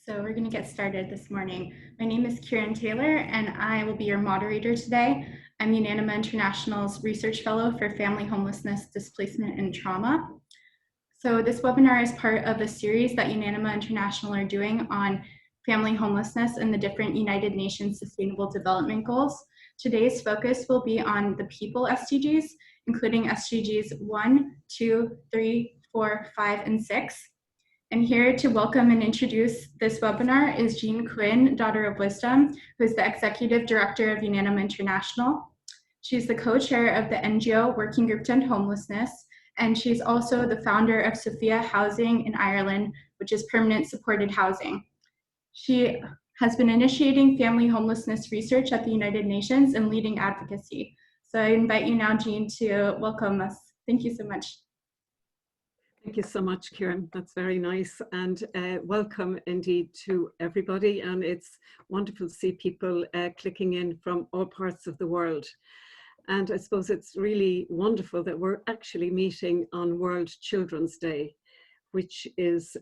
So we're going to get started this morning. My name is Kieran Taylor, and I will be your moderator today. I'm UNANIMA International's Research Fellow for Family Homelessness, Displacement, and Trauma. So this webinar is part of a series that UNANIMA International are doing on family homelessness and the different United Nations Sustainable Development Goals. Today's focus will be on the people SDGs, including SDGs 1, 2, 3, 4, 5, and 6. And here to welcome and introduce this webinar is Jean Quinn, Daughter of Wisdom, who is the Executive Director of UNANIMA International. She's the co-chair of the NGO Working Group to End Homelessness, and she's also the founder of Sophia Housing in Ireland, which is permanent supported housing. She has been initiating family homelessness research at the United Nations and leading advocacy. So I invite you now, Jean, to welcome us. Thank you so much. Thank you so much, Kieran. That's very nice, and welcome indeed to everybody. And it's wonderful to see people clicking in from all parts of the world. And I suppose it's really wonderful that we're actually meeting on World Children's Day, which is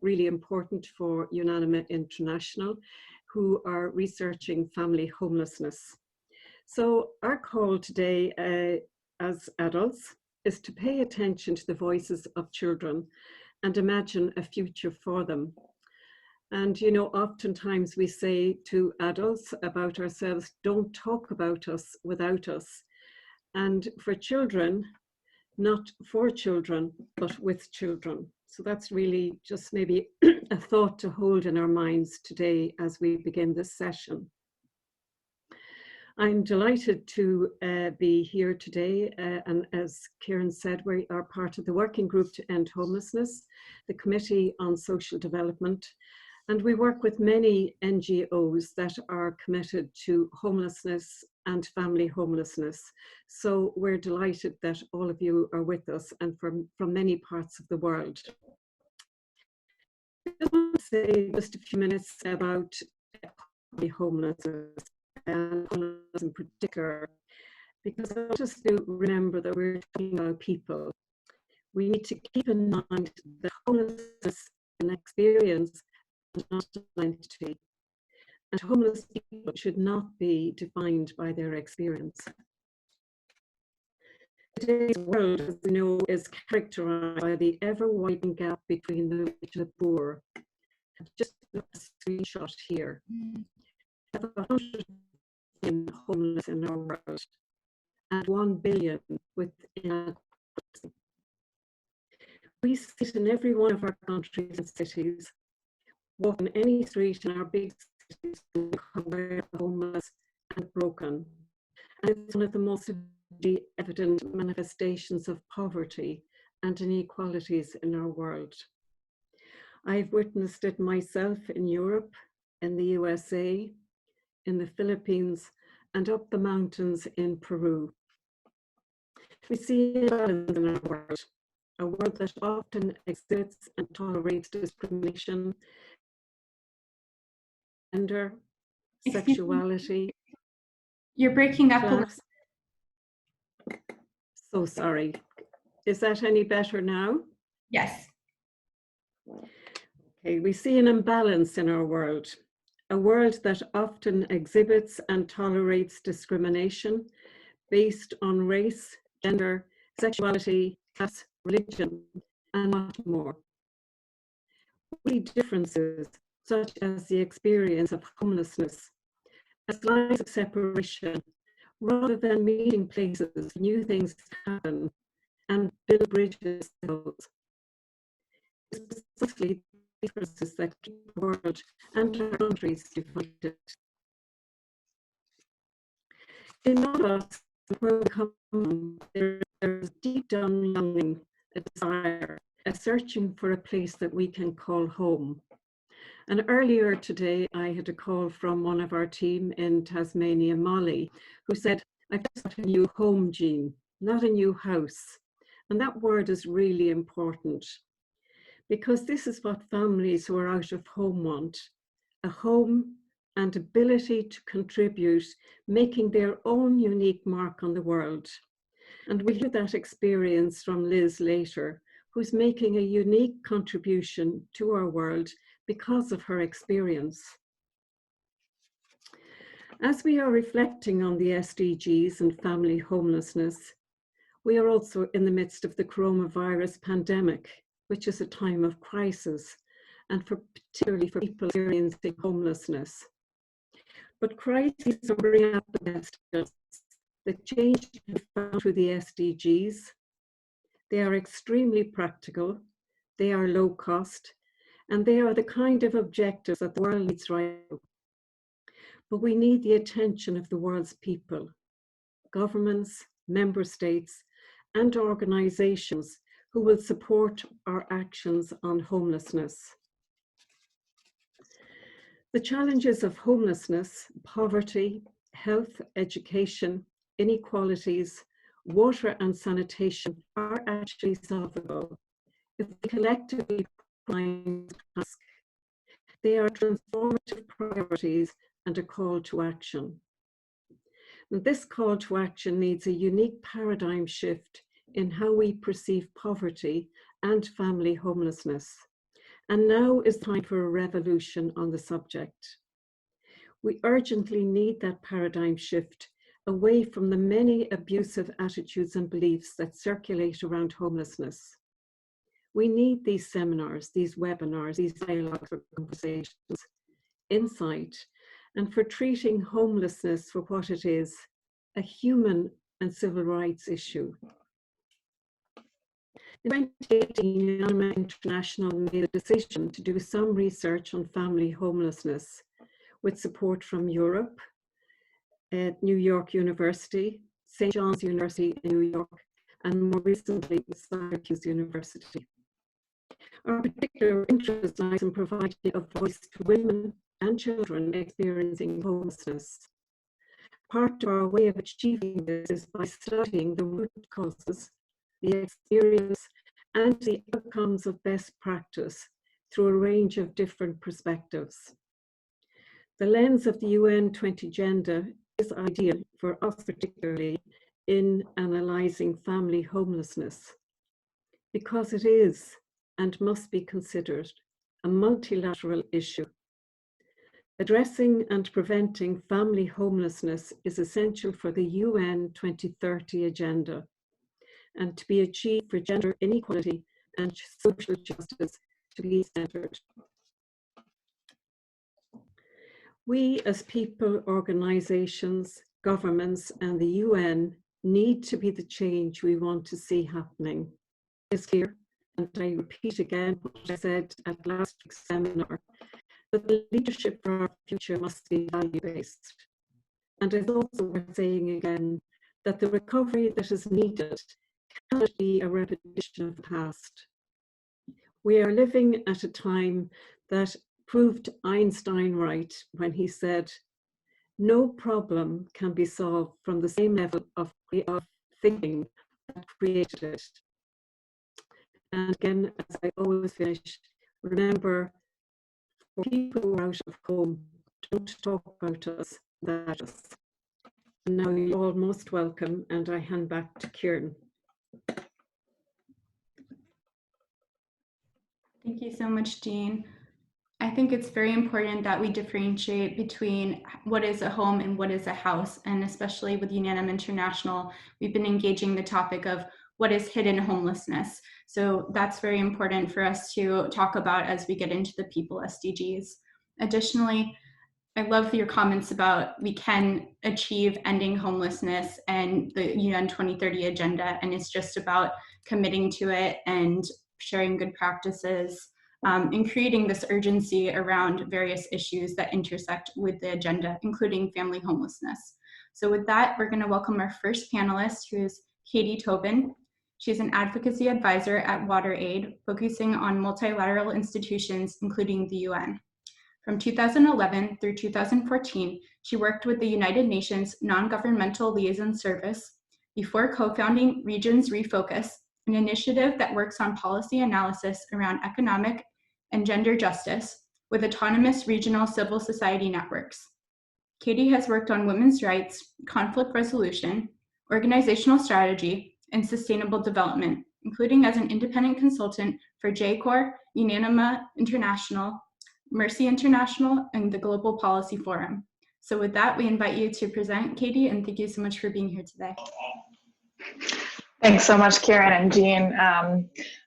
really important for UNANIMA International, who are researching family homelessness. So our call today as adults is to pay attention to the voices of children and imagine a future for them. And, you know, oftentimes we say to adults about ourselves, don't talk about us without us. And for children, not for children, but with children. So that's really just maybe a thought to hold in our minds today as we begin this session. I'm delighted to be here today, and as Kieran said, we are part of the Working Group to End Homelessness, the Committee on Social Development, and we work with many NGOs that are committed to homelessness and family homelessness. So we're delighted that all of you are with us and from many parts of the world. I want to say just a few minutes about homelessness. And homelessness in particular, because I want us to remember that we're talking about people. We need to keep in mind that homelessness is an experience and not an identity. And homeless people should not be defined by their experience. Today's world, as we know, is characterized by the ever-widening gap between the rich and the poor. Just a screenshot here. We have 100 million homeless in our world and 1 billion with inadequacy. We see it in every one of our countries and cities. Walk on any street in our big cities, we're homeless and broken. And it's one of the most evident manifestations of poverty and inequalities in our world. I've witnessed it myself in Europe, in the USA, in the Philippines, and up the mountains in Peru. We see a balance in our world, a world that often exhibits and tolerates discrimination, gender, sexuality. You're breaking up class. So sorry. Is that any better now? Yes. Okay, we see an imbalance in our world. A world that often exhibits and tolerates discrimination based on race, gender, sexuality, class, religion, and much more. Only differences, such as the experience of homelessness, as lines of separation, rather than meeting places, new things happen, and build bridges. It's precisely differences that keep the world and our countries divided. In all of us, where we come from, there's deep down longing, a desire, a searching for a place that we can call home. And earlier today, I had a call from one of our team in Tasmania, Molly, who said, "I've just got a new home, Jean, not a new house." And that word is really important, because this is what families who are out of home want: a home and ability to contribute, making their own unique mark on the world. And we'll hear that experience from Liz later, who's making a unique contribution to our world because of her experience. As we are reflecting on the SDGs and family homelessness, we are also in the midst of the coronavirus pandemic, which is a time of crisis, and particularly for people experiencing homelessness. But crises are bringing up against us the change we found through the SDGs. They are extremely practical, they are low cost, and they are the kind of objectives that the world needs right now. But we need the attention of the world's people, governments, member states, and organizations who will support our actions on homelessness. The challenges of homelessness, poverty, health, education, inequalities, water and sanitation are actually solvable if we collectively find the task. They are transformative priorities and a call to action. And this call to action needs a unique paradigm shift in how we perceive poverty and family homelessness. And now is time for a revolution on the subject. We urgently need that paradigm shift away from the many abusive attitudes and beliefs that circulate around homelessness. We need these seminars, these webinars, these dialogues or conversations, insight, and for treating homelessness for what it is, a human and civil rights issue. In 2018, UNANIMA International made a decision to do some research on family homelessness with support from Europe, New York University, St. John's University in New York, and more recently, Syracuse University. Our particular interest lies in providing a voice to women and children experiencing homelessness. Part of our way of achieving this is by studying the root causes, the experience, and the outcomes of best practice through a range of different perspectives. The lens of the UN 20 Agenda is ideal for us, particularly in analysing family homelessness, because it is and must be considered a multilateral issue. Addressing and preventing family homelessness is essential for the UN 2030 Agenda and to be achieved for gender inequality and social justice to be centred. We as people, organisations, governments and the UN need to be the change we want to see happening. It's clear, and I repeat again what I said at last week's seminar, that the leadership for our future must be value-based. And it's also worth saying again that the recovery that is needed cannot be a repetition of the past. We are living at a time that proved Einstein right when he said, no problem can be solved from the same level of thinking that created it. And again, as I always finish, remember, for people who are out of home, don't talk about us, that us. And now you're all most welcome, and I hand back to Kieran. Thank you so much, Jean. I think it's very important that we differentiate between what is a home and what is a house. And especially with UNANIMA International, we've been engaging the topic of what is hidden homelessness. So that's very important for us to talk about as we get into the people SDGs. Additionally, I love your comments about we can achieve ending homelessness and the UN 2030 agenda, and it's just about committing to it and sharing good practices and creating this urgency around various issues that intersect with the agenda, including family homelessness. So with that, we're going to welcome our first panelist, who is Katie Tobin. She's an advocacy advisor at WaterAid, focusing on multilateral institutions, including the UN. From 2011 through 2014, she worked with the United Nations Non-Governmental Liaison Service before co-founding Regions Refocus, an initiative that works on policy analysis around economic and gender justice with autonomous regional civil society networks. Katie has worked on women's rights, conflict resolution, organizational strategy, and sustainable development including as an independent consultant for JCOR, UNANIMA International, Mercy International, and the Global Policy Forum. So with that, we invite you to present, Katie, and thank you so much for being here today. Thanks so much, Kieran and Jean.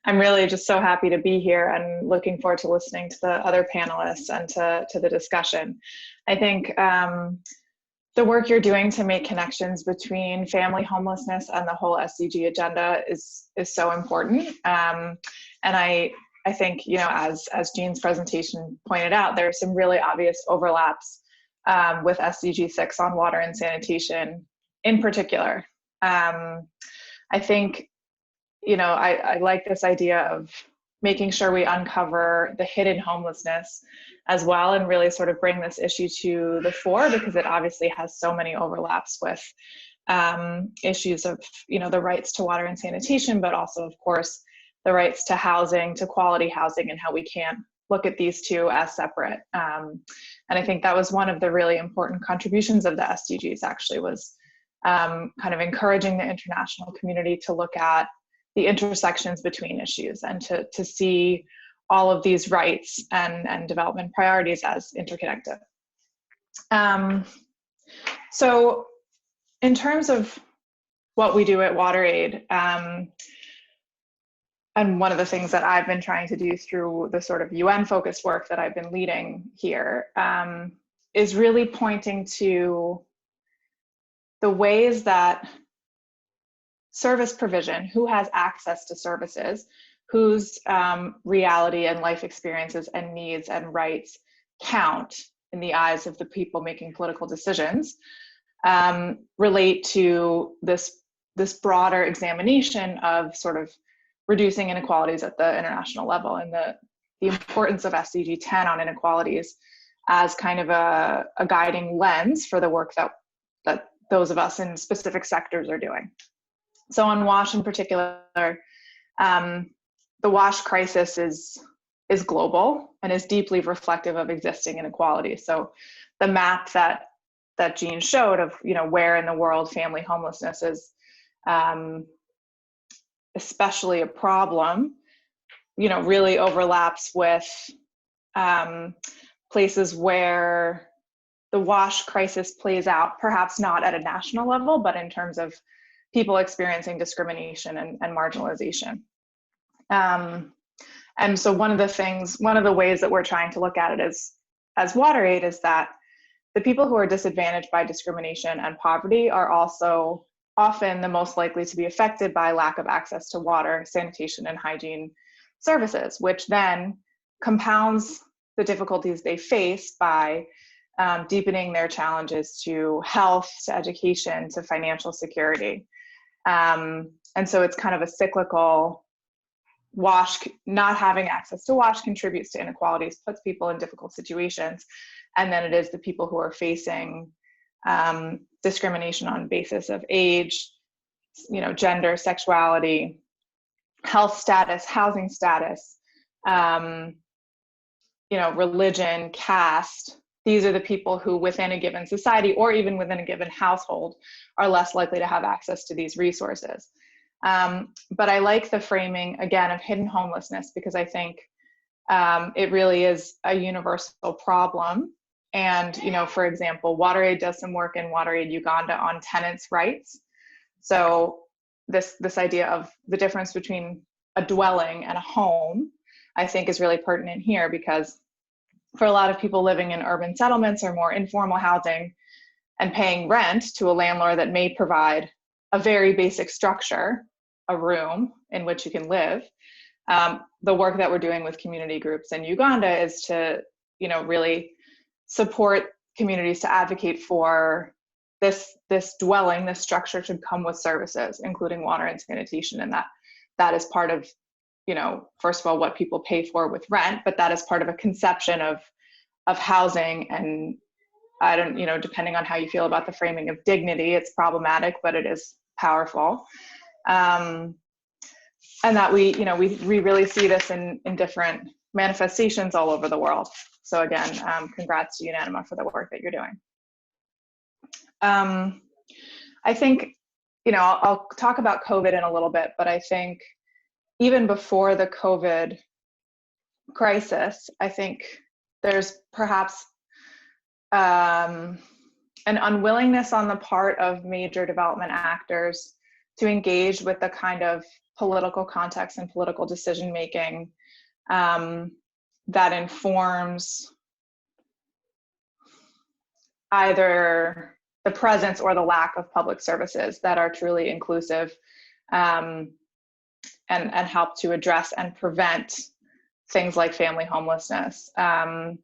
I'm really just so happy to be here and looking forward to listening to the other panelists and to the discussion. I think the work you're doing to make connections between family homelessness and the whole SDG agenda is so important. And I think, you know, as Jean's presentation pointed out, there are some really obvious overlaps with SDG 6 on water and sanitation in particular. I think, you know, I like this idea of making sure we uncover the hidden homelessness as well and really sort of bring this issue to the fore, because it obviously has so many overlaps with issues of, you know, the rights to water and sanitation, but also, of course, the rights to housing, to quality housing, and how we can't look at these two as separate. And I think that was one of the really important contributions of the SDGs, actually, was kind of encouraging the international community to look at the intersections between issues and to see all of these rights and development priorities as interconnected. So in terms of what we do at WaterAid, and one of the things that I've been trying to do through the sort of UN-focused work that I've been leading here is really pointing to the ways that service provision, who has access to services, whose reality and life experiences and needs and rights count in the eyes of the people making political decisions, relate to this broader examination of sort of reducing inequalities at the international level, and the importance of SDG 10 on inequalities as kind of a guiding lens for the work that those of us in specific sectors are doing. So on WASH in particular, the WASH crisis is global and is deeply reflective of existing inequalities. So the map that Jean showed of, you know, where in the world family homelessness is especially a problem, you know, really overlaps with places where the WASH crisis plays out, perhaps not at a national level, but in terms of people experiencing discrimination and marginalization. And so one of the ways that we're trying to look at it as WaterAid is that the people who are disadvantaged by discrimination and poverty are also often the most likely to be affected by lack of access to water, sanitation, and hygiene services, which then compounds the difficulties they face by deepening their challenges to health, to education, to financial security. And so it's kind of a cyclical WASH. Not having access to WASH contributes to inequalities, puts people in difficult situations. And then it is the people who are facing discrimination on basis of age, you know, gender, sexuality, health status, housing status, you know, religion, caste. These are the people who within a given society or even within a given household are less likely to have access to these resources. But I like the framing, again, of hidden homelessness, because I think it really is a universal problem. And, you know, for example, WaterAid does some work in WaterAid Uganda on tenants' rights. So this idea of the difference between a dwelling and a home, I think is really pertinent here, because for a lot of people living in urban settlements or more informal housing and paying rent to a landlord that may provide a very basic structure, a room in which you can live, the work that we're doing with community groups in Uganda is to, you know, really support communities to advocate for this dwelling, this structure should come with services, including water and sanitation, and that is part of, you know, first of all, what people pay for with rent, but that is part of a conception of housing. And I don't, you know, depending on how you feel about the framing of dignity, it's problematic, but it is powerful. And that we really see this in different manifestations all over the world. So again, congrats to UNANIMA for the work that you're doing. I think, you know, I'll talk about COVID in a little bit, but I think even before the COVID crisis, I think there's perhaps an unwillingness on the part of major development actors to engage with the kind of political context and political decision making that informs either the presence or the lack of public services that are truly inclusive and help to address and prevent things like family homelessness. And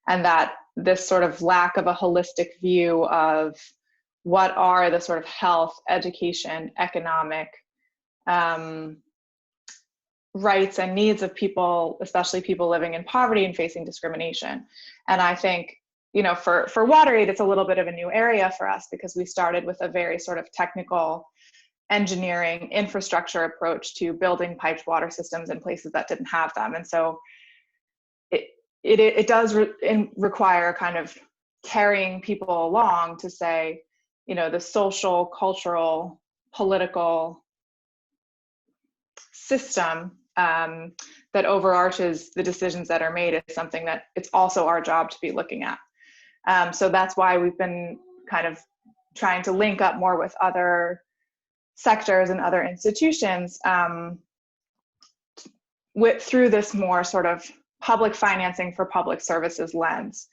that this sort of lack of a holistic view of what are the sort of health, education, economic rights and needs of people, especially people living in poverty and facing discrimination. And I think, you know, for WaterAid, it's a little bit of a new area for us because we started with a very sort of technical engineering infrastructure approach to building piped water systems in places that didn't have them. And so it does require kind of carrying people along to say, you know, the social, cultural, political system that overarches the decisions that are made is something that it's also our job to be looking at. So that's why we've been kind of trying to link up more with other sectors and other institutions through this more sort of public financing for public services lens.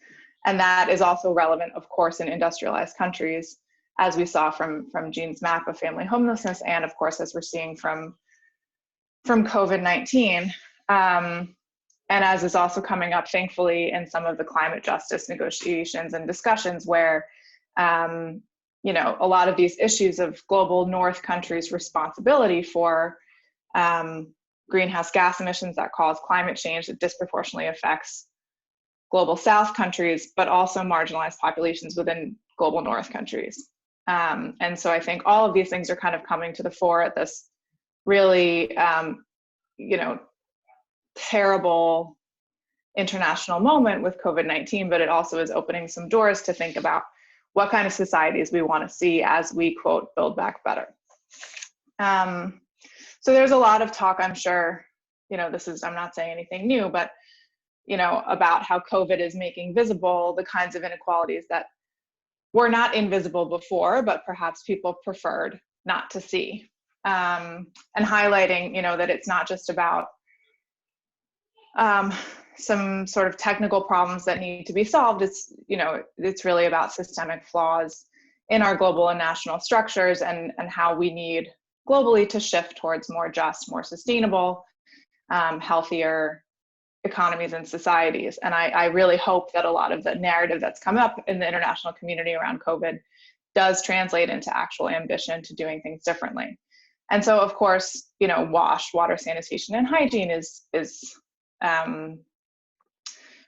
And that is also relevant, of course, in industrialized countries, as we saw from Jean's map of family homelessness, and of course, as we're seeing from COVID-19. And as is also coming up, thankfully, in some of the climate justice negotiations and discussions where, you know, a lot of these issues of global North countries' responsibility for greenhouse gas emissions that cause climate change that disproportionately affects global South countries, but also marginalized populations within global North countries. And so I think all of these things are kind of coming to the fore at this really, you know, terrible international moment with COVID-19, but it also is opening some doors to think about what kind of societies we want to see as we, quote, build back better. So there's a lot of talk, I'm sure, you know, I'm not saying anything new, but, you know, about how COVID is making visible the kinds of inequalities that were not invisible before, but perhaps people preferred not to see. And highlighting, you know, that it's not just about some sort of technical problems that need to be solved. It's, you know, it's really about systemic flaws in our global and national structures and how we need globally to shift towards more just, more sustainable, healthier economies and societies. And I really hope that a lot of the narrative that's come up in the international community around COVID does translate into actual ambition to doing things differently. And so, of course, you know, water, sanitation, and hygiene is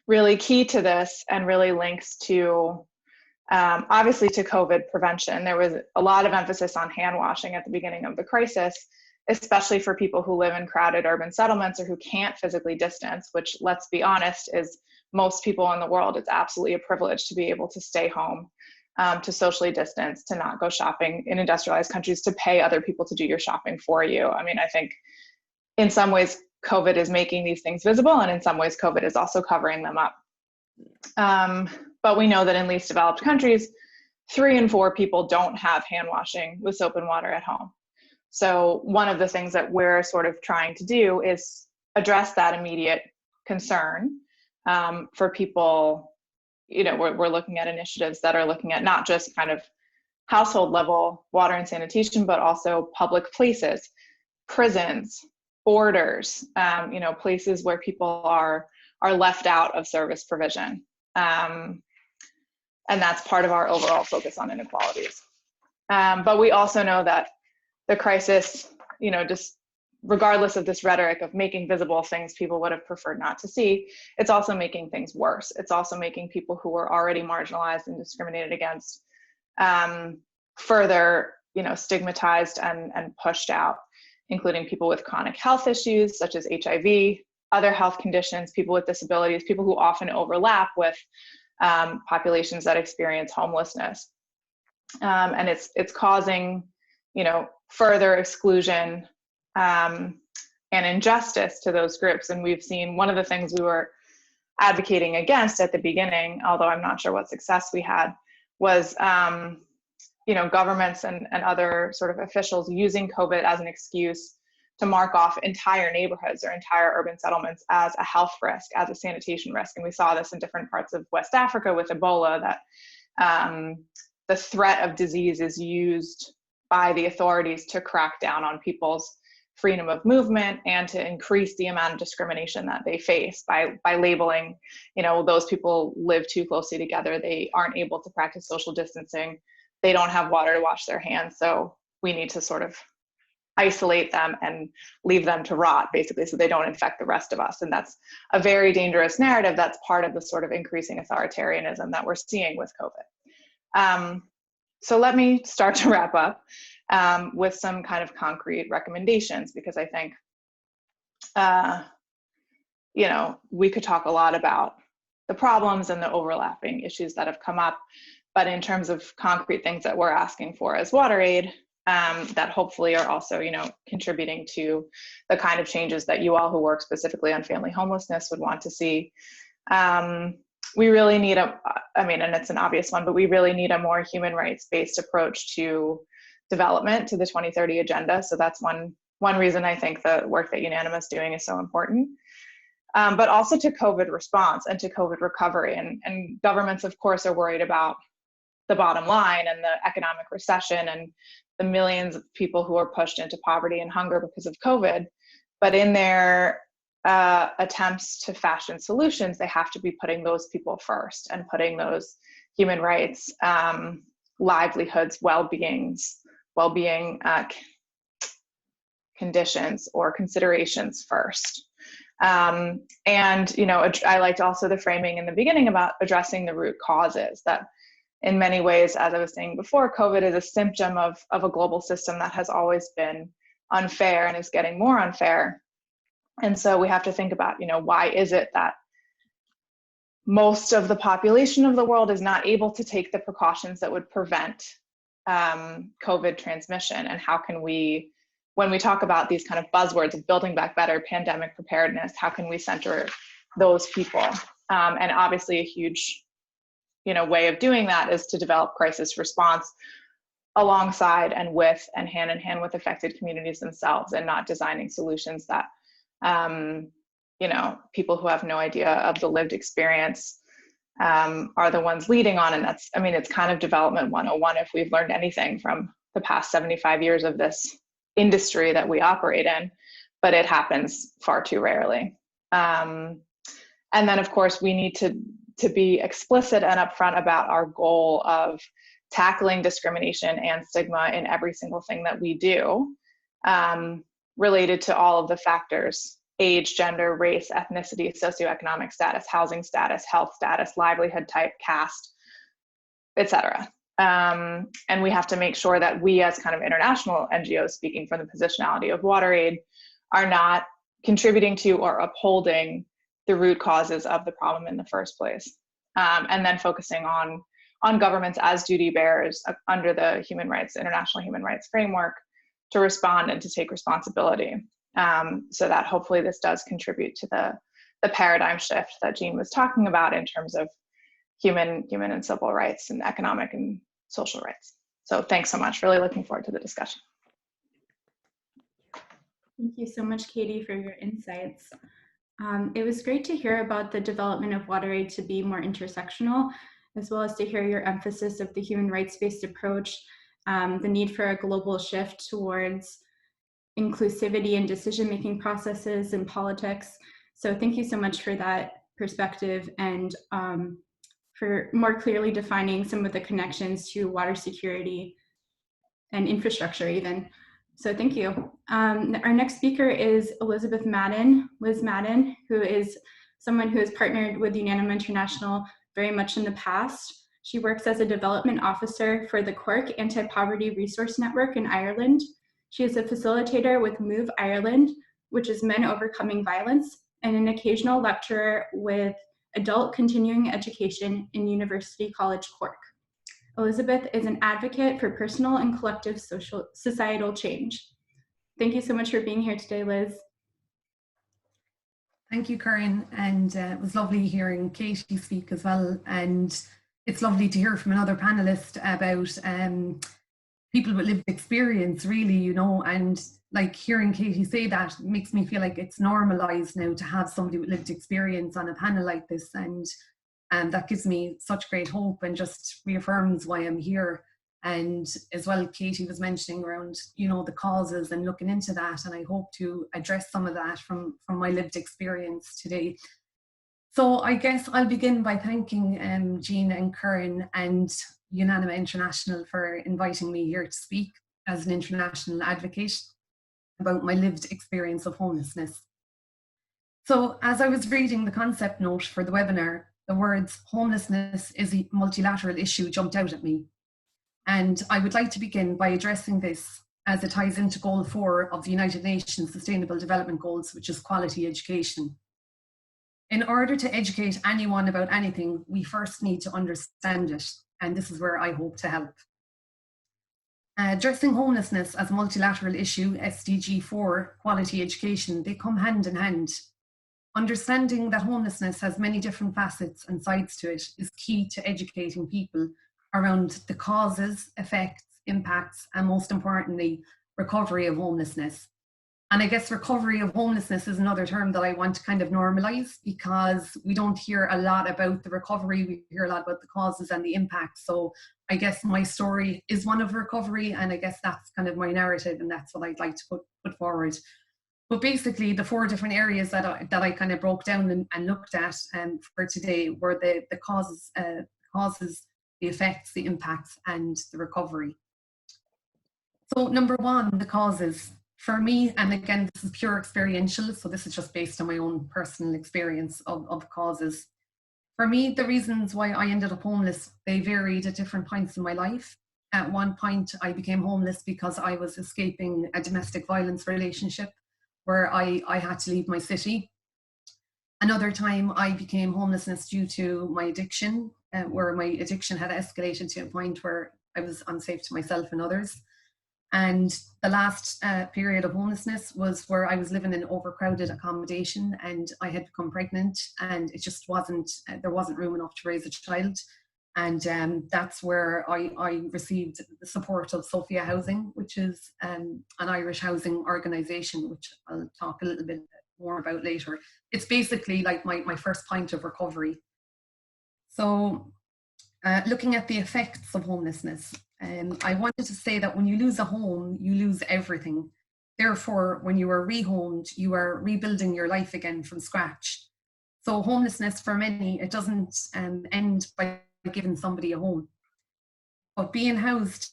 really key to this and really links to, obviously, to COVID prevention. There was a lot of emphasis on hand washing at the beginning of the crisis, especially for people who live in crowded urban settlements or who can't physically distance, which, let's be honest, is most people in the world. It's absolutely a privilege to be able to stay home, to socially distance, to not go shopping in industrialized countries, to pay other people to do your shopping for you. I mean, I think in some ways, COVID is making these things visible, and in some ways, COVID is also covering them up. But we know that in least developed countries, 3 in 4 people don't have hand washing with soap and water at home. So one of the things that we're sort of trying to do is address that immediate concern for people. You know, we're looking at initiatives that are looking at not just kind of household level water and sanitation, but also public places, prisons, borders, you know, places where people are left out of service provision. And that's part of our overall focus on inequalities. But we also know that the crisis, you know, just regardless of this rhetoric of making visible things people would have preferred not to see, it's also making things worse. It's also making people who were already marginalized and discriminated against further, you know, stigmatized and pushed out, including people with chronic health issues such as HIV, other health conditions, people with disabilities, people who often overlap with populations that experience homelessness. And it's causing, you know, further exclusion and injustice to those groups. And we've seen one of the things we were advocating against at the beginning, although I'm not sure what success we had, was governments and other sort of officials using COVID as an excuse to mark off entire neighborhoods or entire urban settlements as a health risk, as a sanitation risk. And we saw this in different parts of West Africa with Ebola, that the threat of disease is used by the authorities to crack down on people's freedom of movement and to increase the amount of discrimination that they face by labeling, those people live too closely together, they aren't able to practice social distancing, they don't have water to wash their hands, so we need to sort of isolate them and leave them to rot, basically, so they don't infect the rest of us. And that's a very dangerous narrative that's part of the sort of increasing authoritarianism that we're seeing with COVID. So let me start to wrap up with some kind of concrete recommendations, because I think, we could talk a lot about the problems and the overlapping issues that have come up, but in terms of concrete things that we're asking for as WaterAid, that hopefully are also, contributing to the kind of changes that you all who work specifically on family homelessness would want to see. We really need and it's an obvious one, but we really need a more human rights-based approach to development, to the 2030 agenda. So that's one reason I think the work that UNANIMA is doing is so important. But also to COVID response and to COVID recovery. And governments, of course, are worried about the bottom line and the economic recession and the millions of people who are pushed into poverty and hunger because of COVID. But in their attempts to fashion solutions, they have to be putting those people first and putting those human rights, livelihoods, well-being conditions or considerations first. I liked also the framing in the beginning about addressing the root causes, that in many ways, as I was saying before, COVID is a symptom of a global system that has always been unfair and is getting more unfair. And so we have to think about, why is it that most of the population of the world is not able to take the precautions that would prevent COVID transmission? And how can we, when we talk about these kind of buzzwords of building back better, pandemic preparedness, how can we center those people? And obviously a huge way of doing that is to develop crisis response alongside and with and hand in hand with affected communities themselves, and not designing solutions that people who have no idea of the lived experience are the ones leading on. And that's, it's kind of development 101 if we've learned anything from the past 75 years of this industry that we operate in, but it happens far too rarely. And then of course we need to be explicit and upfront about our goal of tackling discrimination and stigma in every single thing that we do, related to all of the factors: age, gender, race, ethnicity, socioeconomic status, housing status, health status, livelihood type, caste, etc. And we have to make sure that we, as kind of international NGOs, speaking from the positionality of WaterAid, are not contributing to or upholding the root causes of the problem in the first place. And then focusing on governments as duty bearers under the international human rights framework to respond and to take responsibility. So that hopefully this does contribute to the paradigm shift that Jean was talking about in terms of human and civil rights and economic and social rights. So thanks so much. Really looking forward to the discussion. Thank you so much, Katie, for your insights. It was great to hear about the development of WaterAid to be more intersectional, as well as to hear your emphasis of the human rights-based approach, the need for a global shift towards inclusivity in decision-making processes and politics. So thank you so much for that perspective and for more clearly defining some of the connections to water security and infrastructure even. So thank you. Our next speaker is Elizabeth Madden, Liz Madden, who is someone who has partnered with UNANIMA International very much in the past. She works as a development officer for the Cork Anti-Poverty Resource Network in Ireland. She is a facilitator with Move Ireland, which is Men Overcoming Violence, and an occasional lecturer with adult continuing education in University College Cork. Elizabeth is an advocate for personal and collective societal change. Thank you so much for being here today, Liz. Thank you, Corinne. And it was lovely hearing Katie speak as well. And it's lovely to hear from another panelist about people with lived experience, really, you know, and like hearing Katie say that makes me feel like it's normalized now to have somebody with lived experience on a panel like this. And that gives me such great hope and just reaffirms why I'm here. And as well, Katie was mentioning around, you know, the causes and looking into that. And I hope to address some of that from my lived experience today. So I guess I'll begin by thanking Jean and Corinne and UNANIMA International for inviting me here to speak as an international advocate about my lived experience of homelessness. So as I was reading the concept note for the webinar, the words homelessness is a multilateral issue jumped out at me. And I would like to begin by addressing this as it ties into Goal 4 of the United Nations Sustainable Development Goals, which is quality education. In order to educate anyone about anything, we first need to understand it, and this is where I hope to help. Addressing homelessness as a multilateral issue, SDG 4, quality education, they come hand in hand. Understanding that homelessness has many different facets and sides to it is key to educating people around the causes, effects, impacts, and most importantly, recovery of homelessness. And I guess recovery of homelessness is another term that I want to kind of normalize, because we don't hear a lot about the recovery, we hear a lot about the causes and the impacts. So I guess my story is one of recovery, and I guess that's kind of my narrative, and that's what I'd like to put forward. But basically, the 4 different areas that I kind of broke down and looked at for today were the causes, the effects, the impacts, and the recovery. So number 1, the causes. For me, and again, this is pure experiential, so this is just based on my own personal experience of causes. For me, the reasons why I ended up homeless, they varied at different points in my life. At one point, I became homeless because I was escaping a domestic violence relationship where I had to leave my city. Another time, I became homelessness due to my addiction, where my addiction had escalated to a point where I was unsafe to myself and others. And the last period of homelessness was where I was living in overcrowded accommodation, and I had become pregnant, and it just wasn't, there wasn't room enough to raise a child. And that's where I received the support of Sophia Housing, which is an Irish housing organisation, which I'll talk a little bit more about later. It's basically like my first point of recovery. So looking at the effects of homelessness, I wanted to say that when you lose a home, you lose everything. Therefore, when you are rehomed, you are rebuilding your life again from scratch. So homelessness for many, it doesn't end by giving somebody a home. But being housed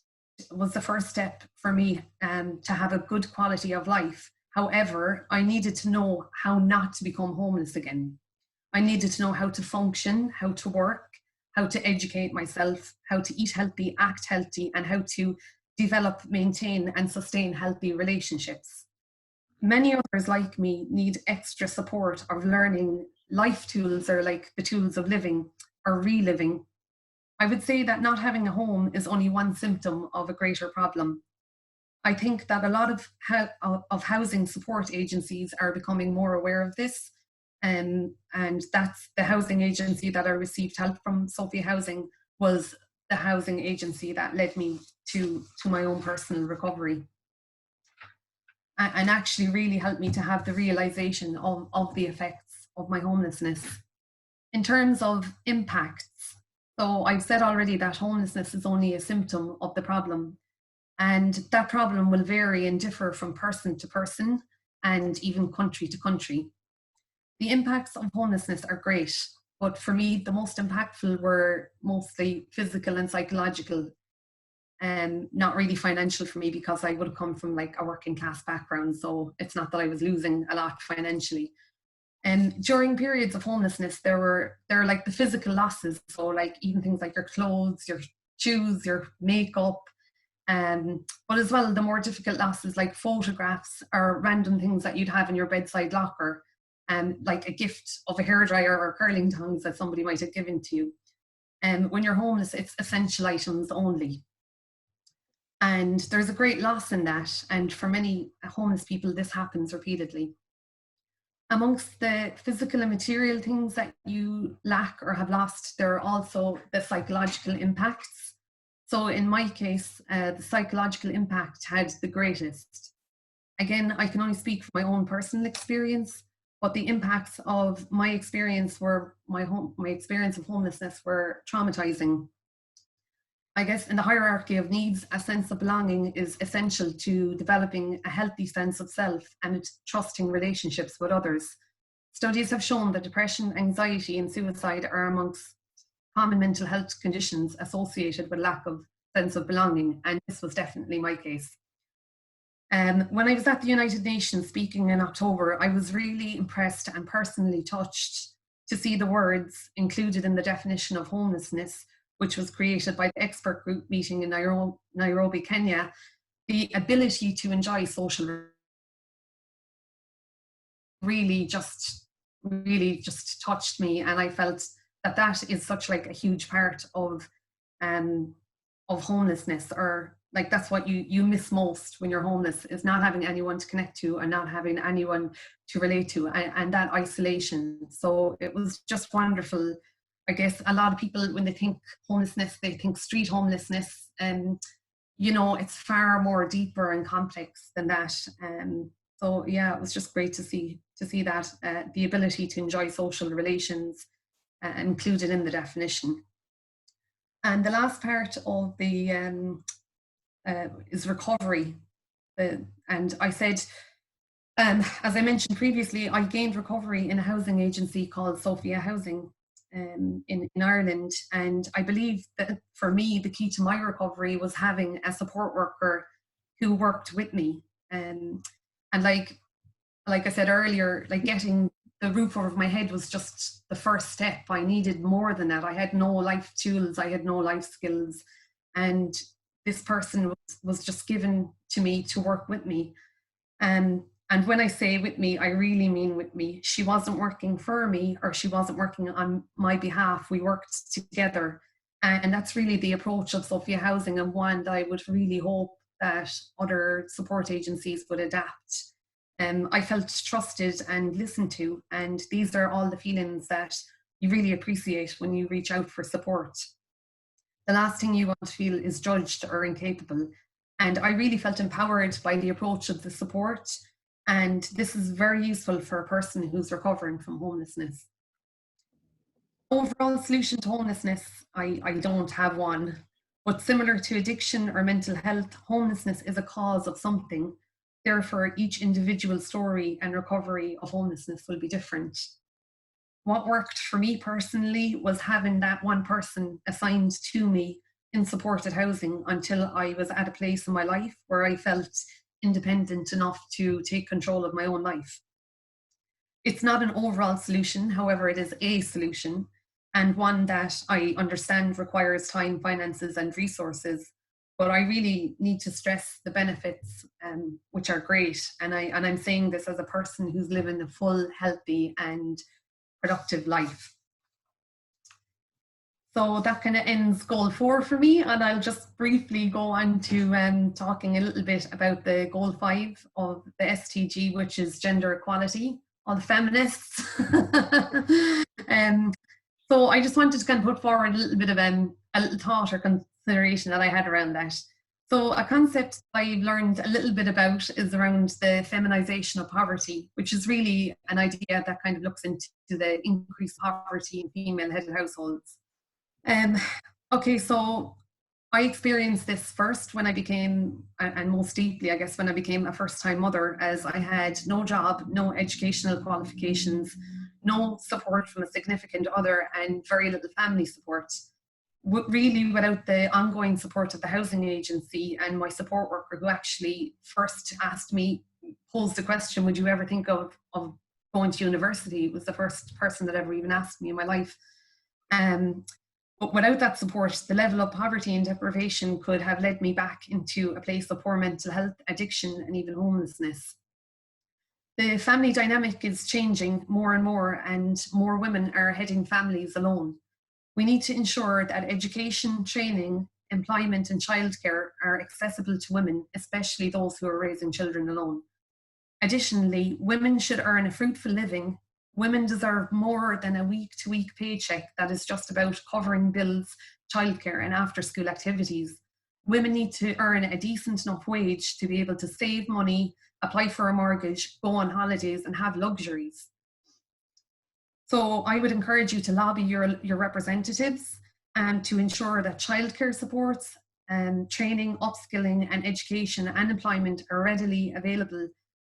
was the first step for me to have a good quality of life. However, I needed to know how not to become homeless again. I needed to know how to function, how to work, how to educate myself, how to eat healthy, act healthy, and how to develop, maintain, and sustain healthy relationships. Many others like me need extra support of learning life tools, or like the tools of living or reliving. I would say that not having a home is only one symptom of a greater problem. I think that a lot of housing support agencies are becoming more aware of this. And that's the housing agency that I received help from. Sophia Housing was the housing agency that led me to my own personal recovery, and actually really helped me to have the realization of the effects of my homelessness. In terms of impacts, so I've said already that homelessness is only a symptom of the problem, and that problem will vary and differ from person to person and even country to country. The impacts of homelessness are great, but for me, the most impactful were mostly physical and psychological, and not really financial for me, because I would have come from like a working class background. So it's not that I was losing a lot financially. And during periods of homelessness, there are like the physical losses. So like even things like your clothes, your shoes, your makeup, but as well, the more difficult losses like photographs or random things that you'd have in your bedside locker, like a gift of a hairdryer or curling tongs that somebody might have given to you. And when you're homeless, it's essential items only. And there's a great loss in that. And for many homeless people, this happens repeatedly. Amongst the physical and material things that you lack or have lost, there are also the psychological impacts. So in my case, the psychological impact had the greatest. Again, I can only speak from my own personal experience, but the impacts of my experience were my experience of homelessness were traumatizing. I guess in the hierarchy of needs, a sense of belonging is essential to developing a healthy sense of self and trusting relationships with others. Studies have shown that depression, anxiety, and suicide are amongst common mental health conditions associated with lack of sense of belonging, and this was definitely my case. When I was at the United Nations speaking in October, I was really impressed and personally touched to see the words included in the definition of homelessness, which was created by the expert group meeting in Nairobi, Kenya. The ability to enjoy social really just touched me, and I felt that that is such like a huge part of homelessness, or like that's what you miss most when you're homeless, is not having anyone to connect to and not having anyone to relate to, and that isolation. So it was just wonderful. I guess a lot of people, when they think homelessness, they think street homelessness, and you know, it's far more deeper and complex than that. So yeah, it was just great to see that the ability to enjoy social relations included in the definition. And the last part of the is recovery. And I said, as I mentioned previously, I gained recovery in a housing agency called Sophia Housing in Ireland. And I believe that for me, the key to my recovery was having a support worker who worked with me. And like I said earlier, like getting the roof over my head was just the first step. I needed more than that. I had no life tools, I had no life skills. And this person was just given to me to work with me. And when I say with me, I really mean with me. She wasn't working for me, or she wasn't working on my behalf. We worked together. And that's really the approach of Sophia Housing, and one that I would really hope that other support agencies would adapt. I felt trusted and listened to, and these are all the feelings that you really appreciate when you reach out for support. The last thing you want to feel is judged or incapable. And I really felt empowered by the approach of the support. And this is very useful for a person who's recovering from homelessness. Overall solution to homelessness, I don't have one. But similar to addiction or mental health, homelessness is a cause of something. Therefore, each individual story and recovery of homelessness will be different. What worked for me personally was having that one person assigned to me in supported housing until I was at a place in my life where I felt independent enough to take control of my own life. It's not an overall solution, however, it is a solution, and one that I understand requires time, finances, and resources. But I really need to stress the benefits, which are great. And I'm saying this as a person who's living a full, healthy, and productive life. So that kind of ends goal 4 for me, and I'll just briefly go on to talking a little bit about the goal 5 of the SDG, which is gender equality, all the feminists. So I just wanted to kind of put forward a little bit of a little thought or consideration that I had around that. So a concept I've learned a little bit about is around the feminization of poverty, which is really an idea that kind of looks into the increased poverty in female-headed households. Okay, so I experienced this first when I became, and most deeply, I guess, when I became a first-time mother, as I had no job, no educational qualifications, no support from a significant other, and very little family support. Really, without the ongoing support of the housing agency and my support worker, who actually first asked me, posed the question, would you ever think of going to university? It was the first person that ever even asked me in my life. But without that support, the level of poverty and deprivation could have led me back into a place of poor mental health, addiction, and even homelessness. The family dynamic is changing more and more women are heading families alone. We need to ensure that education, training, employment, and childcare are accessible to women, especially those who are raising children alone. Additionally, women should earn a fruitful living. Women deserve more than a week-to-week paycheck that is just about covering bills, childcare, and after-school activities. Women need to earn a decent enough wage to be able to save money, apply for a mortgage, go on holidays, and have luxuries. So I would encourage you to lobby your representatives to ensure that childcare supports, training, upskilling, and education and employment are readily available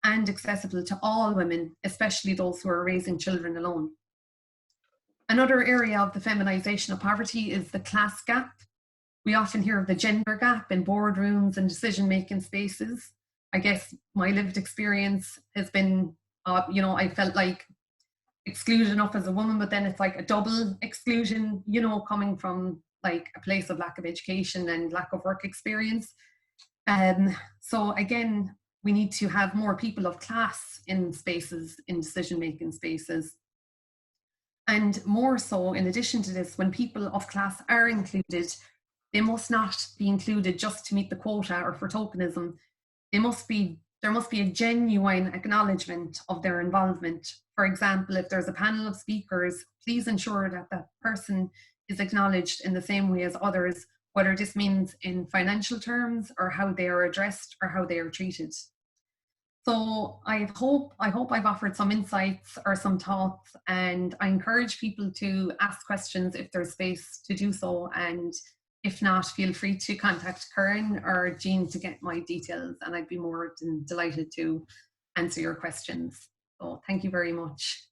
and accessible to all women, especially those who are raising children alone. Another area of the feminisation of poverty is the class gap. We often hear of the gender gap in boardrooms and decision-making spaces. I guess my lived experience has been, I felt like excluded enough as a woman, but then it's like a double exclusion, coming from like a place of lack of education and lack of work experience. So again, we need to have more people of class in spaces, in decision-making spaces. And more so, in addition to this, when people of class are included, they must not be included just to meet the quota or for tokenism. There must be a genuine acknowledgement of their involvement. For example, if there's a panel of speakers, please ensure that that person is acknowledged in the same way as others, whether this means in financial terms or how they are addressed or how they are treated. So I hope I've offered some insights or some thoughts, and I encourage people to ask questions if there's space to do so. And if not, feel free to contact Karen or Jean to get my details, and I'd be more than delighted to answer your questions. So thank you very much.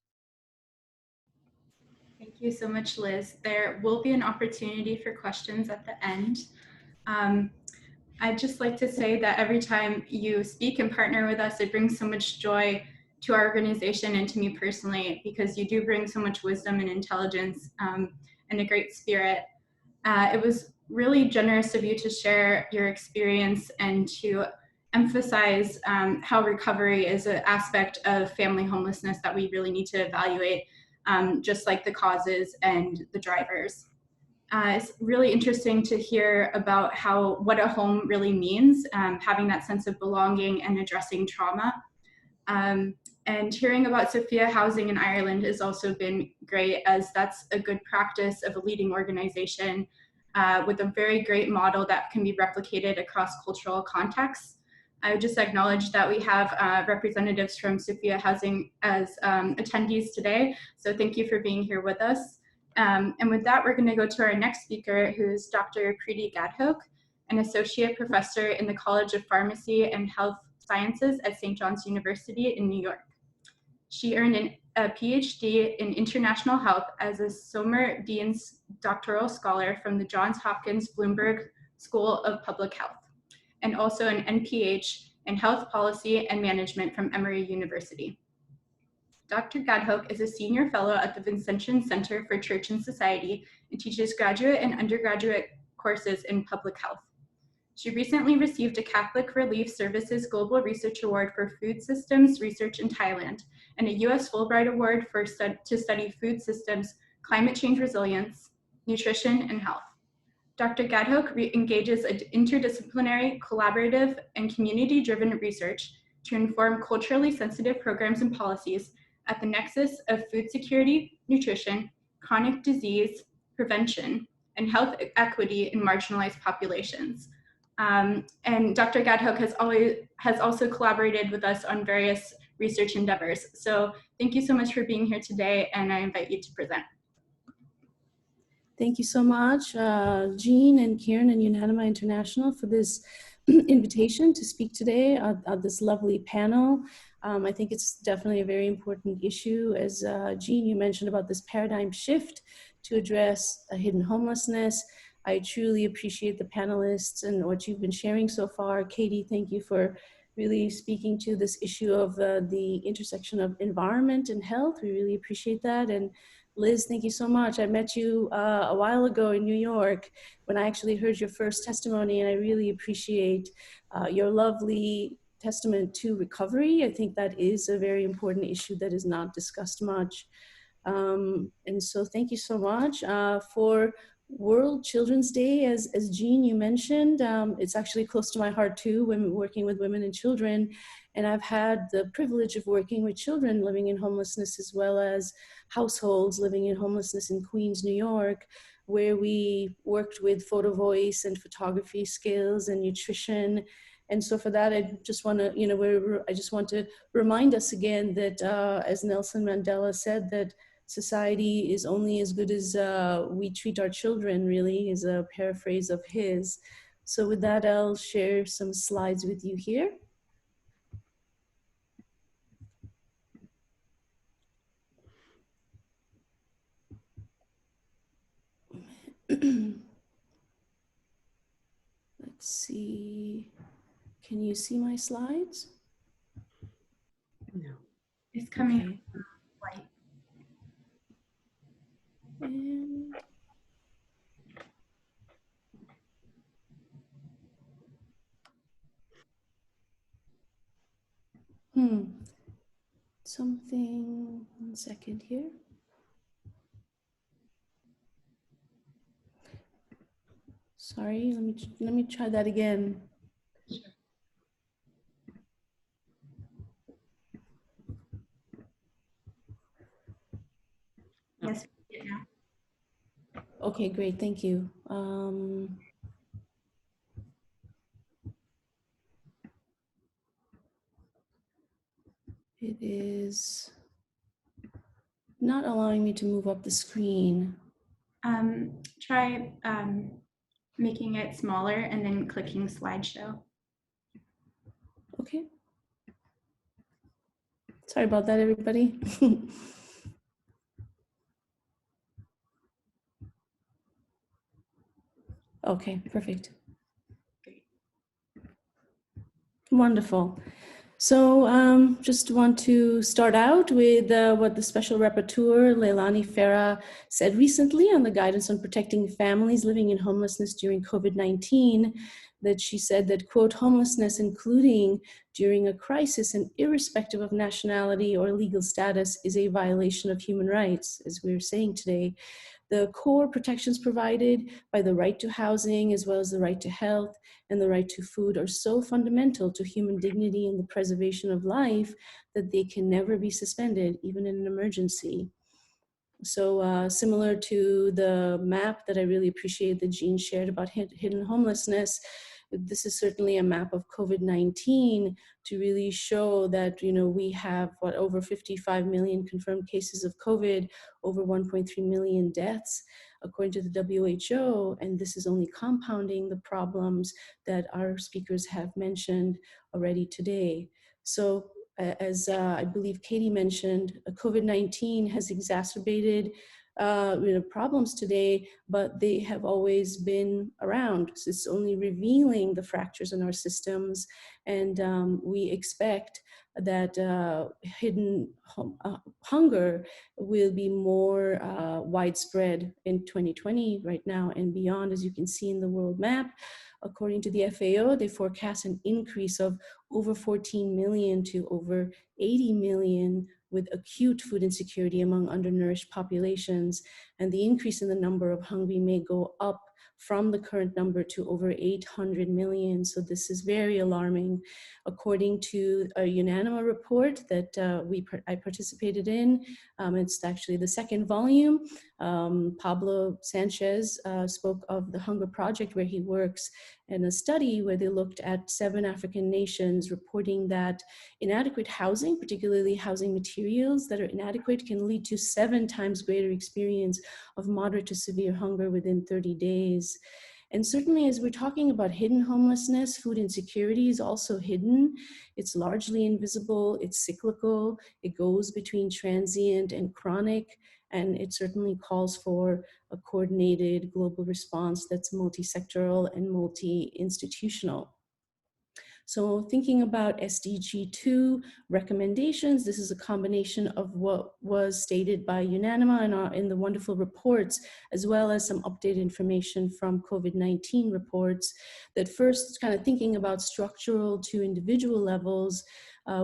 Thank you so much, Liz. There will be an opportunity for questions at the end. I'd just like to say that every time you speak and partner with us, it brings so much joy to our organization and to me personally, because you do bring so much wisdom and intelligence and a great spirit. It was really generous of you to share your experience and to emphasize how recovery is an aspect of family homelessness that we really need to evaluate, just like the causes and the drivers. It's really interesting to hear about what a home really means, having that sense of belonging and addressing trauma. And hearing about Sophia Housing in Ireland has also been great, as that's a good practice of a leading organization with a very great model that can be replicated across cultural contexts. I would just acknowledge that we have representatives from Sophia Housing as attendees today, so thank you for being here with us. And with that, we're going to go to our next speaker, who's Dr. Preety Gadhoke, an associate professor in the College of Pharmacy and Health Sciences at St. John's University in New York. She earned a PhD in international health as a Sommer Dean's doctoral scholar from the Johns Hopkins Bloomberg School of Public Health, and also an NPH in health policy and management from Emory University. Dr. Gadhoke is a senior fellow at the Vincentian Center for Church and Society and teaches graduate and undergraduate courses in public health. She recently received a Catholic Relief Services Global Research Award for Food Systems Research in Thailand and a U.S. Fulbright Award to study food systems, climate change resilience, nutrition, and health. Dr. Gadhoke engages in interdisciplinary, collaborative, and community-driven research to inform culturally sensitive programs and policies at the nexus of food security, nutrition, chronic disease, prevention, and health equity in marginalized populations. And Dr. Gadhoke has also collaborated with us on various research endeavors. So thank you so much for being here today, and I invite you to present. Thank you so much, Jean and Kieran and UNANIMA International, for this invitation to speak today at this lovely panel. I think it's definitely a very important issue. As Jean, you mentioned about this paradigm shift to address hidden homelessness. I truly appreciate the panelists and what you've been sharing so far. Katie, thank you for really speaking to this issue of the intersection of environment and health. We really appreciate that. And Liz, thank you so much. I met you a while ago in New York when I actually heard your first testimony, and I really appreciate your lovely testament to recovery. I think that is a very important issue that is not discussed much. And so thank you so much. For World Children's Day, as Jean, you mentioned, it's actually close to my heart too, when working with women and children. And I've had the privilege of working with children living in homelessness, as well as households living in homelessness in Queens, New York, where we worked with photo voice and photography skills and nutrition. And so for that, I just want to, I just want to remind us again that, as Nelson Mandela said, that society is only as good as we treat our children, really, is a paraphrase of his. So with that, I'll share some slides with you here. Let's see, can you see my slides? No. It's coming Okay. white. And something, 1 second here. Sorry, let me try that again. Yes, we see it now. Okay, great, thank you. It is not allowing me to move up the screen. Try making it smaller and then clicking slideshow. Okay. Sorry about that, everybody. Okay, perfect. Wonderful. So just want to start out with what the Special Rapporteur, Leilani Farah, said recently on the guidance on protecting families living in homelessness during COVID-19, that she said that, quote, homelessness, including during a crisis and irrespective of nationality or legal status, is a violation of human rights, as we were saying today. The core protections provided by the right to housing, as well as the right to health and the right to food, are so fundamental to human dignity and the preservation of life that they can never be suspended, even in an emergency. So similar to the map that I really appreciate that Jean shared about hidden homelessness, this is certainly a map of COVID-19 to really show that, you know, we have over 55 million confirmed cases of COVID, over 1.3 million deaths, according to the WHO, and this is only compounding the problems that our speakers have mentioned already today. So as I believe Katie mentioned, COVID-19 has exacerbated problems today, but they have always been around. So it's only revealing the fractures in our systems, and we expect that hidden hunger will be more widespread in 2020 right now and beyond, as you can see in the world map. According to the FAO, they forecast an increase of over 14 million to over 80 million with acute food insecurity among undernourished populations. And the increase in the number of hungry may go up from the current number to over 800 million. So this is very alarming. According to a UNANIMA report that I participated in, it's actually the second volume. Pablo Sanchez spoke of the Hunger Project, where he works, in a study where they looked at 7 African nations, reporting that inadequate housing, particularly housing materials that are inadequate, can lead to 7 times greater experience of moderate to severe hunger within 30 days. And certainly, as we're talking about hidden homelessness, food insecurity is also hidden. It's largely invisible, it's cyclical, it goes between transient and chronic, and it certainly calls for a coordinated global response that's multi-sectoral and multi-institutional. So thinking about SDG 2 recommendations, this is a combination of what was stated by UNANIMA in the wonderful reports, as well as some updated information from COVID-19 reports, that first kind of thinking about structural to individual levels,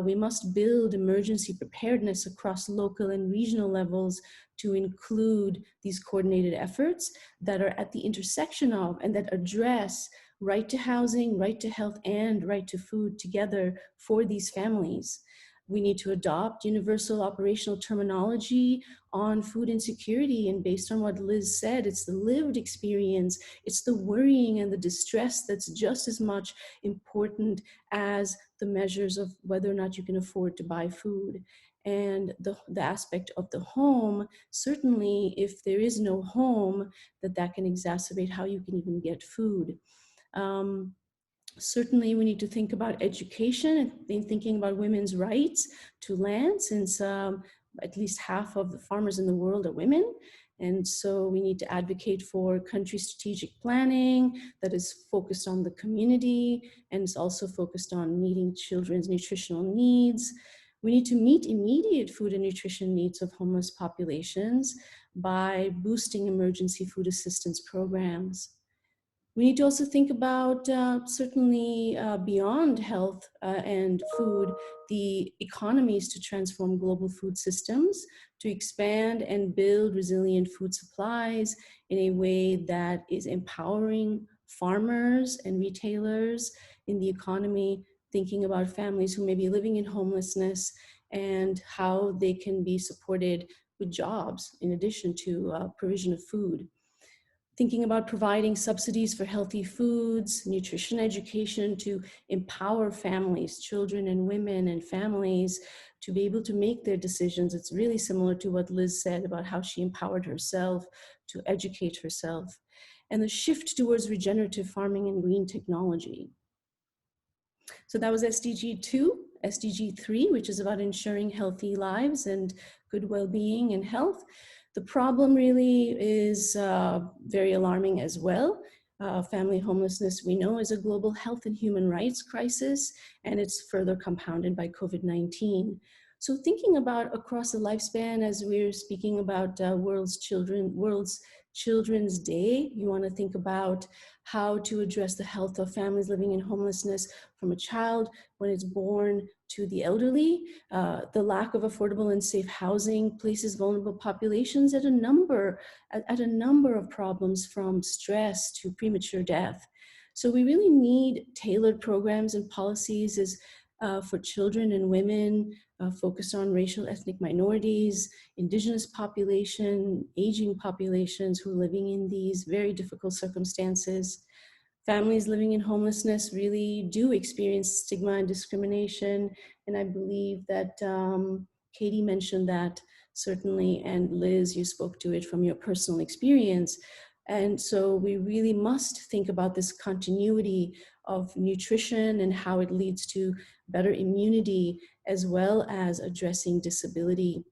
we must build emergency preparedness across local and regional levels to include these coordinated efforts that are at the intersection of and that address right to housing, right to health, and right to food together for these families. We need to adopt universal operational terminology on food insecurity. And based on what Liz said, it's the lived experience, it's the worrying and the distress that's just as much important as the measures of whether or not you can afford to buy food. And the aspect of the home, certainly if there is no home, that can exacerbate how you can even get food. Certainly, we need to think about education and thinking about women's rights to land, since at least half of the farmers in the world are women. And so we need to advocate for country strategic planning that is focused on the community and is also focused on meeting children's nutritional needs. We need to meet immediate food and nutrition needs of homeless populations by boosting emergency food assistance programs. We need to also think about, certainly beyond health and food, the economies to transform global food systems, to expand and build resilient food supplies in a way that is empowering farmers and retailers in the economy, thinking about families who may be living in homelessness and how they can be supported with jobs in addition to provision of food. Thinking about providing subsidies for healthy foods, nutrition education to empower families, children and women and families to be able to make their decisions. It's really similar to what Liz said about how she empowered herself to educate herself. And the shift towards regenerative farming and green technology. So that was SDG 2. SDG 3, which is about ensuring healthy lives and good well-being and health. The problem really is very alarming as well. Family homelessness, we know, is a global health and human rights crisis, and it's further compounded by COVID-19. So thinking about across the lifespan, as we're speaking about World's Children's Day, you want to think about how to address the health of families living in homelessness from a child when it's born to the elderly. The lack of affordable and safe housing places vulnerable populations at a number of problems, from stress to premature death. So we really need tailored programs and policies for children and women, focused on racial ethnic minorities, indigenous population, aging populations who are living in these very difficult circumstances. Families living in homelessness really do experience stigma and discrimination. And I believe that Katie mentioned that certainly, and Liz, you spoke to it from your personal experience. And so we really must think about this continuity of nutrition and how it leads to better immunity, as well as addressing disability.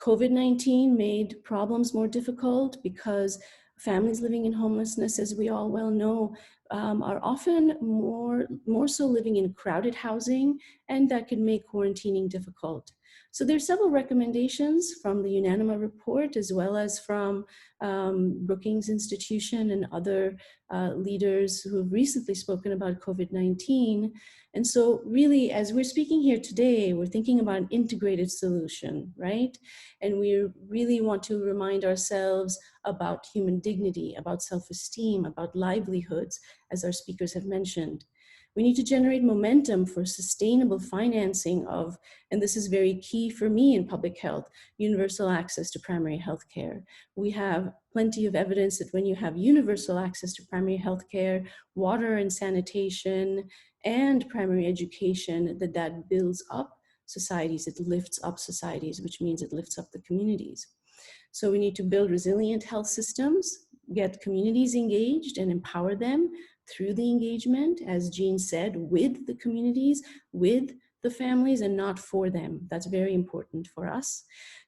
COVID-19 made problems more difficult because families living in homelessness, as we all well know, are often more so living in crowded housing, and that can make quarantining difficult. So there's several recommendations from the UNANIMA report, as well as from Brookings Institution and other leaders who have recently spoken about COVID-19. And so really, as we're speaking here today, we're thinking about an integrated solution, right? And we really want to remind ourselves about human dignity, about self-esteem, about livelihoods, as our speakers have mentioned. We need to generate momentum for sustainable financing of, and this is very key for me in public health, universal access to primary health care. We have plenty of evidence that when you have universal access to primary health care, water and sanitation, and primary education, that builds up societies, it lifts up societies, which means it lifts up the communities. So we need to build resilient health systems, get communities engaged and empower them through the engagement, as Jean said, with the communities, with the families, and not for them. That's very important for us.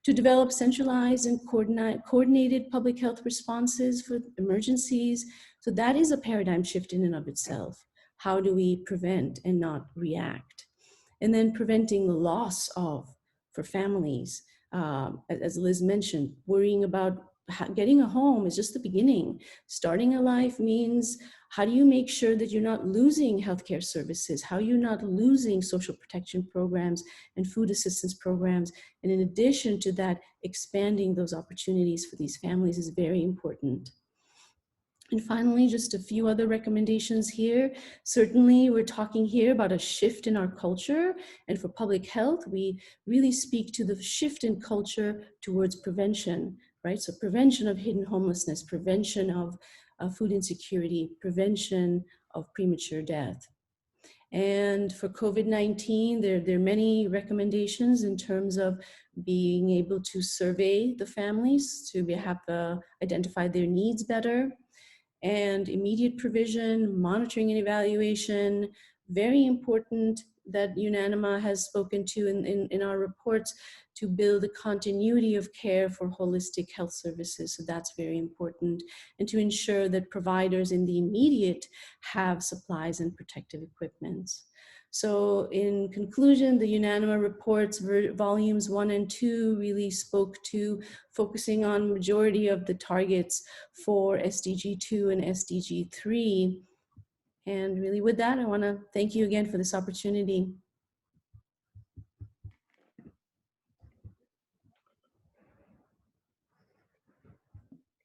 To develop centralized and coordinated public health responses for emergencies. So that is a paradigm shift in and of itself. How do we prevent and not react? And then preventing the loss of, for families, as Liz mentioned, worrying about getting a home is just the beginning. Starting a life means, how do you make sure that you're not losing healthcare services? How are you not losing social protection programs and food assistance programs? And in addition to that, expanding those opportunities for these families is very important. And finally, just a few other recommendations here. Certainly, we're talking here about a shift in our culture. And for public health, we really speak to the shift in culture towards prevention, right? So prevention of hidden homelessness, prevention of food insecurity, prevention of premature death. And for COVID-19, there are many recommendations in terms of being able to survey the families to identify their needs better, and immediate provision, monitoring and evaluation, very important that UNANIMA has spoken to in our reports, to build a continuity of care for holistic health services. So that's very important. And to ensure that providers in the immediate have supplies and protective equipment. So in conclusion, the UNANIMA reports, volumes 1 and 2, really spoke to focusing on majority of the targets for SDG 2 and SDG 3. And really with that, I want to thank you again for this opportunity.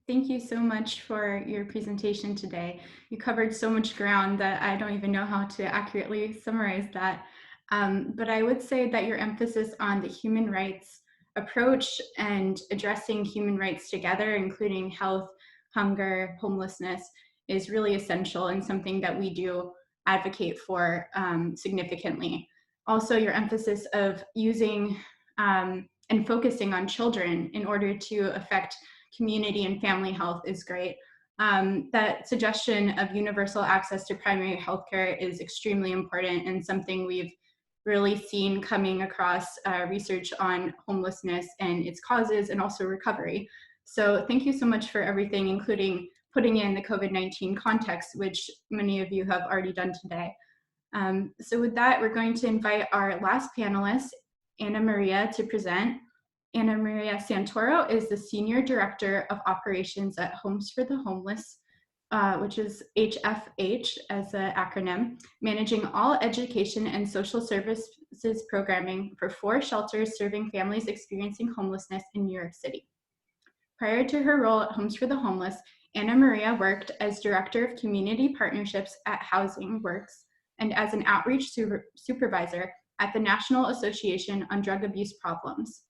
Thank you so much for your presentation today. You covered so much ground that I don't even know how to accurately summarize that. But I would say that your emphasis on the human rights approach and addressing human rights together, including health, hunger, homelessness, is really essential and something that we do advocate for significantly. Also, your emphasis of using and focusing on children in order to affect community and family health is great. That suggestion of universal access to primary healthcare is extremely important and something we've really seen coming across research on homelessness and its causes and also recovery. So thank you so much for everything, including putting in the COVID-19 context, which many of you have already done today. So with that, we're going to invite our last panelist, Annamaria, to present. Annamaria Santoro is the Senior Director of Operations at Homes for the Homeless, which is HFH as an acronym, managing all education and social services programming for 4 shelters serving families experiencing homelessness in New York City. Prior to her role at Homes for the Homeless, Annamaria worked as Director of Community Partnerships at Housing Works and as an outreach supervisor at the National Association on Drug Abuse Problems.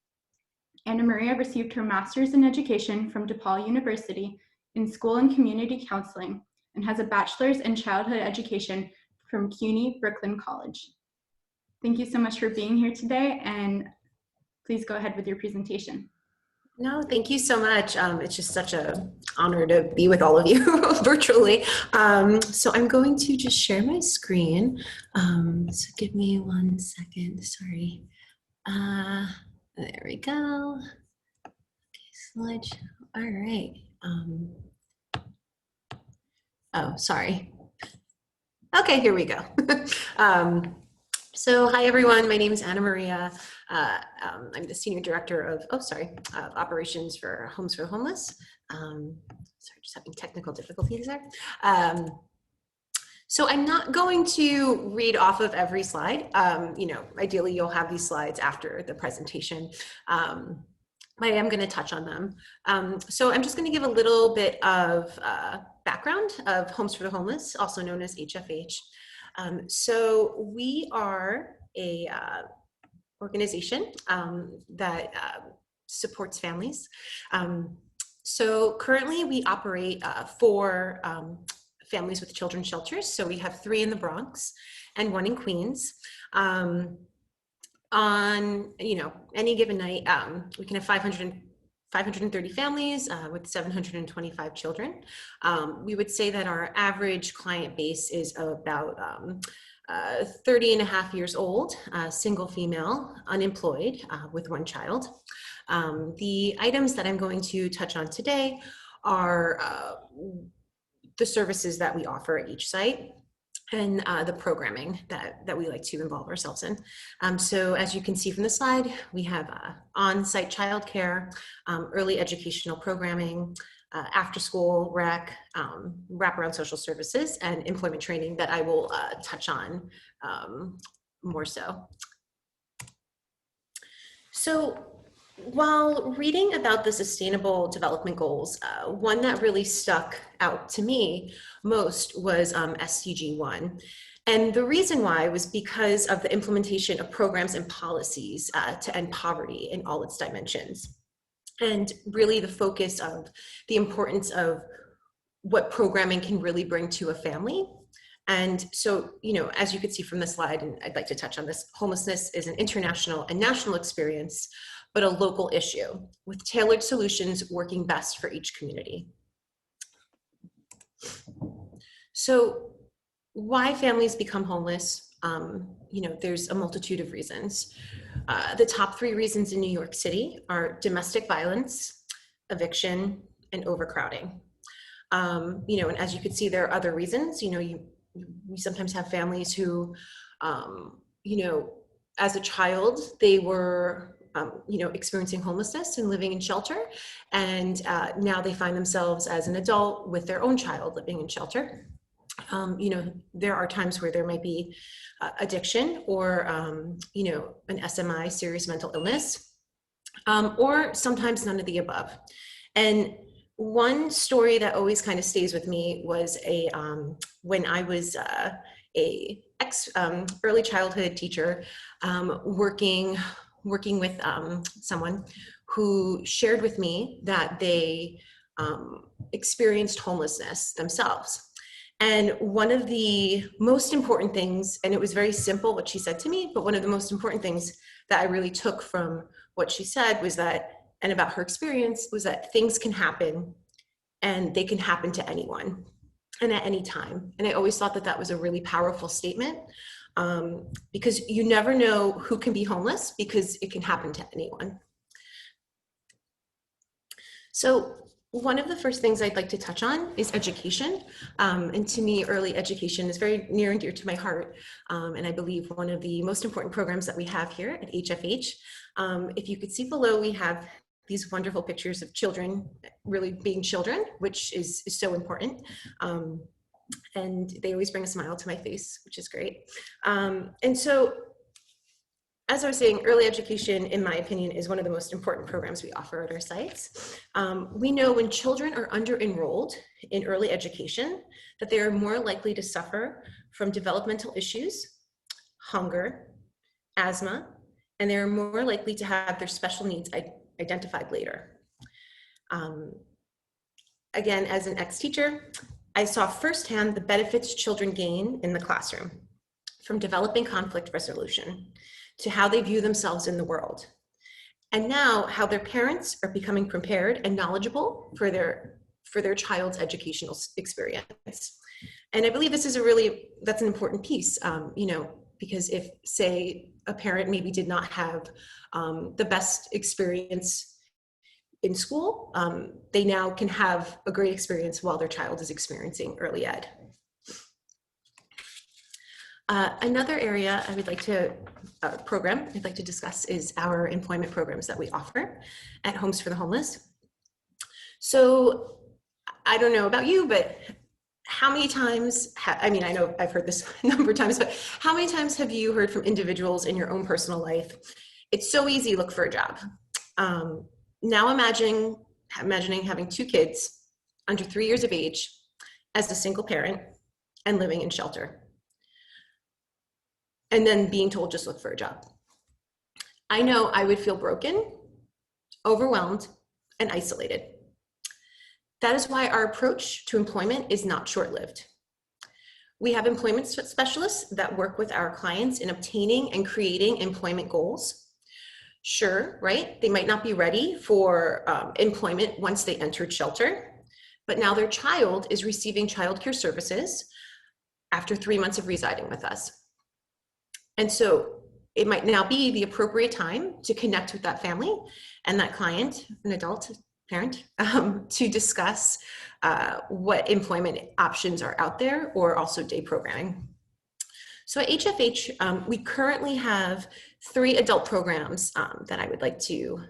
Annamaria received her master's in education from DePaul University in school and community counseling and has a bachelor's in childhood education from CUNY Brooklyn College. Thank you so much for being here today, and please go ahead with your presentation. No, thank you so much. It's just such an honor to be with all of you virtually. So I'm going to just share my screen. So give me 1 second, sorry. There we go. Okay, slideshow. All right. Oh, sorry. Okay, here we go. So hi everyone, my name is Annamaria. I'm the Senior Director of, Operations for Homes for the Homeless. Sorry, just having technical difficulties there. So I'm not going to read off of every slide. Ideally you'll have these slides after the presentation. But I am going to touch on them. So I'm just going to give a little bit of background of Homes for the Homeless, also known as HFH. So we are a organization that supports families. So currently we operate 4 families with children's shelters. So we have 3 in the Bronx and 1 in Queens. On any given night, we can have 530 families with 725 children. We would say that our average client base is about 30 and a half years old, single female, unemployed, with 1 child. The items that I'm going to touch on today are the services that we offer at each site. and the programming that we like to involve ourselves in. So as you can see from the slide, we have on-site childcare, early educational programming, after-school rec, wraparound social services, and employment training that I will touch on more so. So while reading about the Sustainable Development Goals, one that really stuck out to me most was SDG 1. And the reason why was because of the implementation of programs and policies to end poverty in all its dimensions. And really the focus of the importance of what programming can really bring to a family. And so, you know, as you could see from the slide, and I'd like to touch on this, homelessness is an international and national experience, but a local issue with tailored solutions working best for each community. So why families become homeless? You know, there's a multitude of reasons. The top 3 reasons in New York City are domestic violence, eviction, and overcrowding. You know, and as you could see, there are other reasons. You know, we sometimes have families who, you know, as a child, they were, you know, experiencing homelessness and living in shelter. And now they find themselves as an adult with their own child living in shelter. You know, there are times where there might be addiction or, you know, an SMI, serious mental illness, or sometimes none of the above. And one story that always kind of stays with me was when I was a early childhood teacher working with someone who shared with me that they experienced homelessness themselves. And one of the most important things, and it was very simple what she said to me, but one of the most important things that I really took from what she said was that, and about her experience, was that things can happen and they can happen to anyone and at any time. And I always thought that that was a really powerful statement because you never know who can be homeless because it can happen to anyone. So one of the first things I'd like to touch on is education. And to me, early education is very near and dear to my heart. And I believe one of the most important programs that we have here at HFH. If you could see below, we have these wonderful pictures of children really being children, which is so important. And they always bring a smile to my face, which is great. And so, as I was saying, early education, in my opinion, is one of the most important programs we offer at our sites. We know when children are under-enrolled in early education, that they are more likely to suffer from developmental issues, hunger, asthma, and they're more likely to have their special needs identified later. Again, as an ex-teacher, I saw firsthand the benefits children gain in the classroom, from developing conflict resolution to how they view themselves in the world. And now how their parents are becoming prepared and knowledgeable for their child's educational experience. And I believe this is that's an important piece, you know, because if, say, a parent maybe did not have the best experience in school, they now can have a great experience while their child is experiencing early ed. Another area I would like to I'd like to discuss is our employment programs that we offer at Homes for the Homeless. So I don't know about you, but how many times, I mean, I know I've heard this a number of times, but how many times have you heard from individuals in your own personal life, it's so easy, look for a job. Now imagining having 2 kids under 3 years of age as a single parent and living in shelter. And then being told, just look for a job. I know I would feel broken, overwhelmed, and isolated. That is why our approach to employment is not short-lived. We have employment specialists that work with our clients in obtaining and creating employment goals. Sure, right? They might not be ready for employment once they entered shelter, but now their child is receiving childcare services after 3 months of residing with us. And so it might now be the appropriate time to connect with that family and that client, an adult parent, to discuss what employment options are out there, or also day programming. So at HFH, we currently have 3 adult programs that I would like to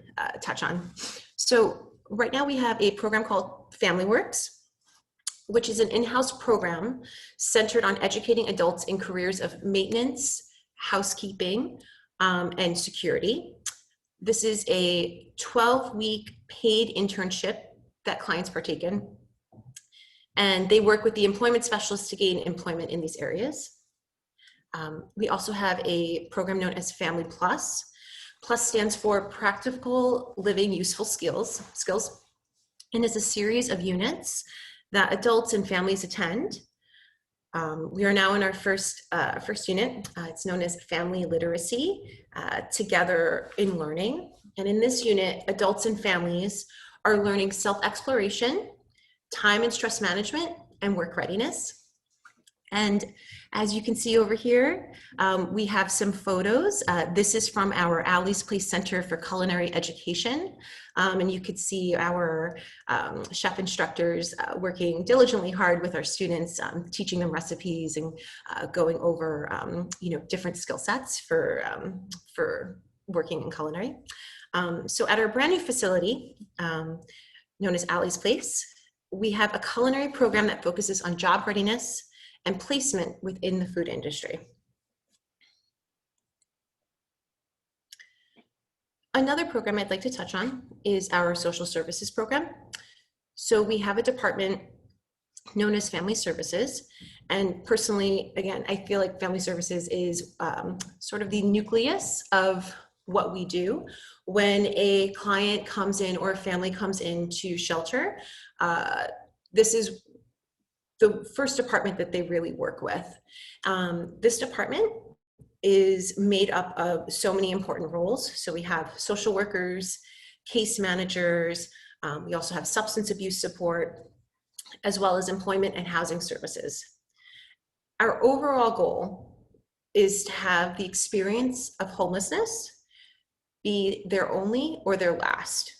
touch on. So right now we have a program called Family Works, which is an in-house program centered on educating adults in careers of maintenance, housekeeping, and security. This is a 12-week paid internship that clients partake in, and they work with the employment specialists to gain employment in these areas. We also have a program known as Family Plus. Plus stands for Practical Living Useful Skills, and is a series of units that adults and families attend. We are now in our first unit. It's known as Family Literacy, Together in Learning. And in this unit, adults and families are learning self-exploration, time and stress management, and work readiness. And as you can see over here, we have some photos. This is from our Alley's Place Center for Culinary Education. And you could see our chef instructors working diligently hard with our students, teaching them recipes and going over different skill sets for working in culinary. So at our brand new facility, known as Alley's Place, we have a culinary program that focuses on job readiness and placement within the food industry. Another program I'd like to touch on is our social services program. So we have a department known as Family Services. And personally, again, I feel like Family Services is sort of the nucleus of what we do. When a client comes in or a family comes into shelter, this is the first department that they really work with. This department is made up of so many important roles. So we have social workers, case managers, we also have substance abuse support, as well as employment and housing services. Our overall goal is to have the experience of homelessness be their only or their last.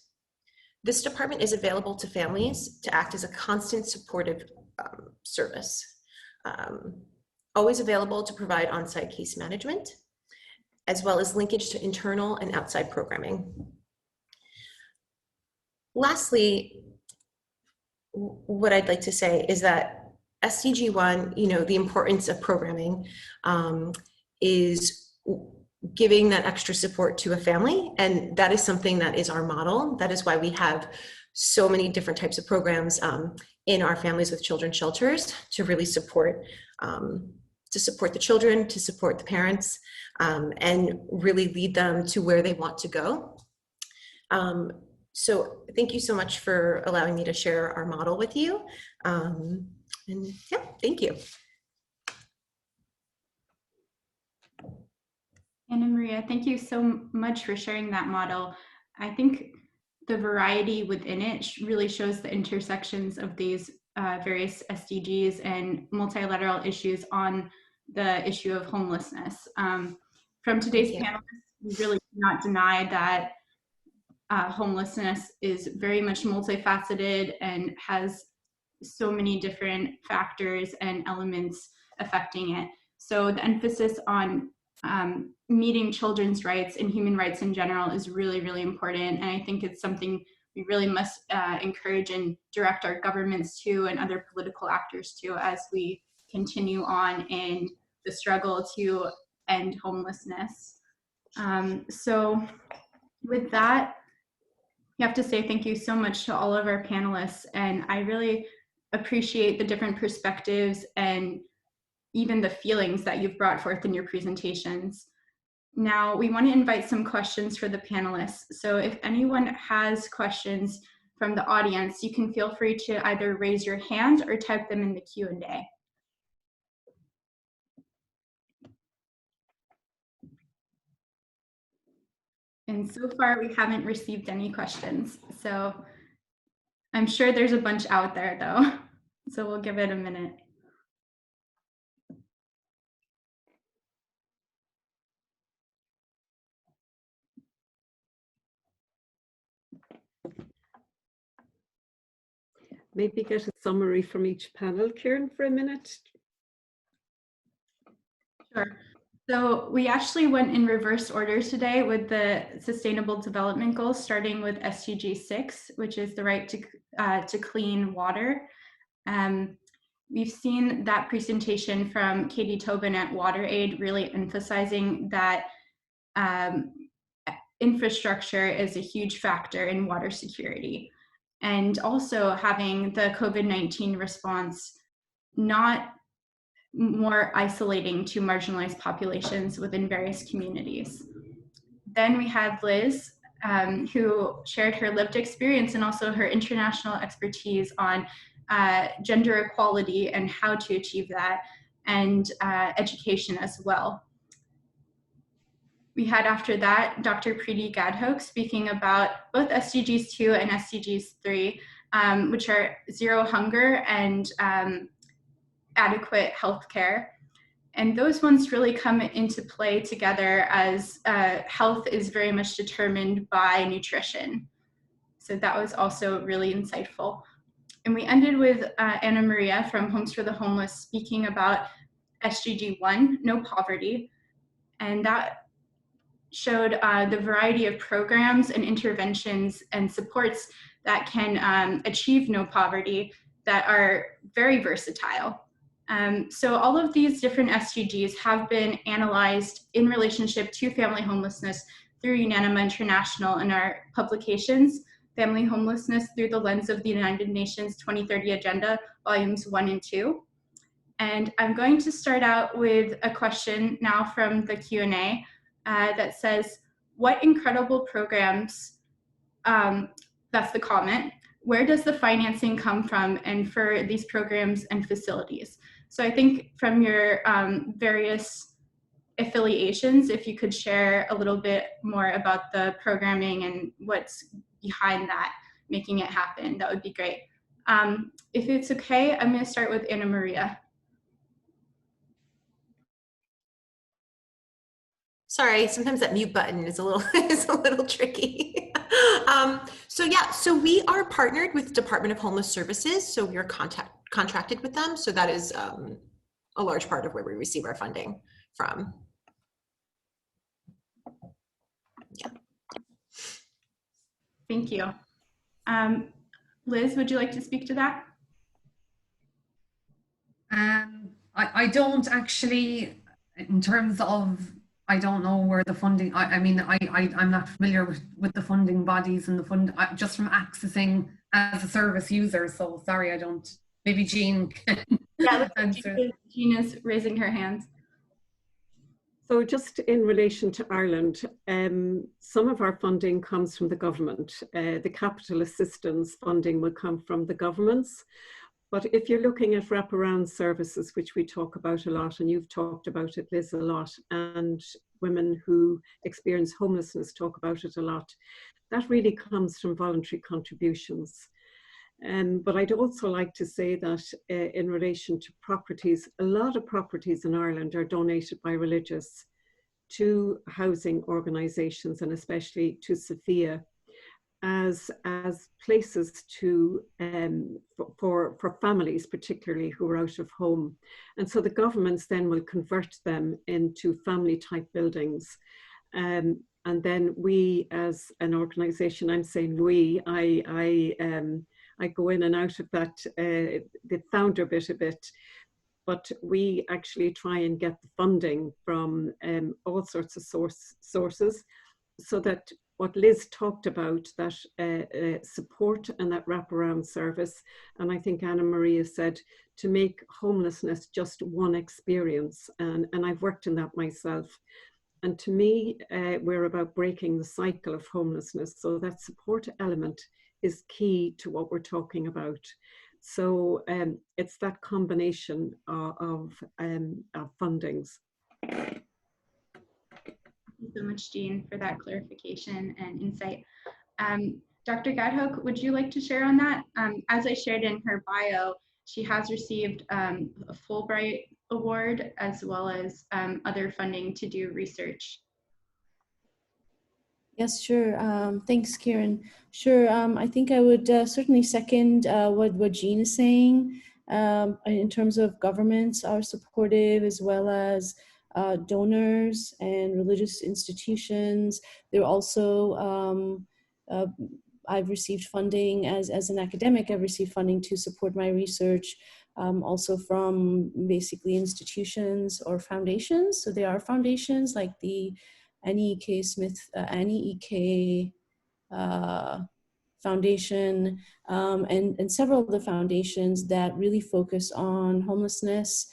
This department is available to families to act as a constant supportive service, always available to provide on-site case management, as well as linkage to internal and outside programming. Lastly, what I'd like to say is that SDG 1, the importance of programming is giving that extra support to a family, and that is something that is our model. That is why we have so many different types of programs in our Families with Children shelters to really support the children, to support the parents, and really lead them to where they want to go. So thank you so much for allowing me to share our model with you. And yeah, thank you. Annamaria, thank you so much for sharing that model. I think the variety within it really shows the intersections of these various SDGs and multilateral issues on the issue of homelessness. From today's panelists, we really cannot deny that homelessness is very much multifaceted and has so many different factors and elements affecting it. So the emphasis on meeting children's rights and human rights in general is really, really important. And I think it's something we really must encourage and direct our governments to and other political actors to as we continue on in the struggle to end homelessness. So with that, we have to say thank you so much to all of our panelists. And I really appreciate the different perspectives and even the feelings that you've brought forth in your presentations. Now, we want to invite some questions for the panelists. So if anyone has questions from the audience, you can feel free to either raise your hand or type them in the Q&A. And so far, we haven't received any questions. So I'm sure there's a bunch out there, though. So we'll give it a minute. Maybe get a summary from each panel, Kieran, for a minute. Sure. So we actually went in reverse order today with the Sustainable Development Goals, starting with SDG 6, which is the right to clean water. We've seen that presentation from Katie Tobin at WaterAid really emphasizing that infrastructure is a huge factor in water security. And also having the COVID-19 response not more isolating to marginalized populations within various communities. Then we had Liz, who shared her lived experience and also her international expertise on gender equality and how to achieve that, and education as well. We had after that Dr. Preety Gadhoke speaking about both SDGs 2 and SDGs 3, which are zero hunger and adequate healthcare. And those ones really come into play together as health is very much determined by nutrition. So that was also really insightful. And we ended with Annamaria from Homes for the Homeless speaking about SDG 1, no poverty. And that showed the variety of programs and interventions and supports that can achieve no poverty that are very versatile. So all of these different SDGs have been analyzed in relationship to family homelessness through UNANIMA International in our publications, Family Homelessness Through the Lens of the United Nations 2030 Agenda, Volumes 1 and 2. And I'm going to start out with a question now from the Q&A that says, what incredible programs, that's the comment, where does the financing come from and for these programs and facilities? So I think from your various affiliations, if you could share a little bit more about the programming and what's behind that, making it happen, that would be great. If it's okay, I'm going to start with Annamaria. Sorry, sometimes that mute button is a little tricky. So we are partnered with Department of Homeless Services, so we are contracted with them. So that is a large part of where we receive our funding from. Yeah. Thank you. Liz, would you like to speak to that? I don't actually, in terms of, I don't know where the funding, I'm not familiar with the funding bodies and the fund, just from accessing as a service user. So sorry, I don't, maybe Jean can answer. Jean is raising her hand. So just in relation to Ireland, some of our funding comes from the government. The capital assistance funding will come from the governments. But if you're looking at wraparound services, which we talk about a lot, and you've talked about it, Liz, a lot, and women who experience homelessness talk about it a lot, that really comes from voluntary contributions. But I'd also like to say that in relation to properties, a lot of properties in Ireland are donated by religious to housing organisations, and especially to Sophia, as places to for families, particularly who are out of home. And so the governments then will convert them into family type buildings. And then we as an organisation, I'm saying we, I go in and out of that, the founder bit a bit, but we actually try and get the funding from all sorts of sources, so that what Liz talked about, that support and that wraparound service, and I think Annamaria said, to make homelessness just one experience, and I've worked in that myself. And to me, we're about breaking the cycle of homelessness, so that support element is key to what we're talking about. So it's that combination of fundings. Thank you so much, Jean, for that clarification and insight. Dr. Gadhoke, would you like to share on that? As I shared in her bio, she has received a Fulbright Award as well as other funding to do research. Yes, sure. Thanks, Kieran. Sure. I think I would certainly second what Jean is saying in terms of governments are supportive, as well as donors and religious institutions. There are also, I've received funding as an academic, I've received funding to support my research, also from basically institutions or foundations. So there are foundations like the Annie E. K. Foundation, and several of the foundations that really focus on homelessness.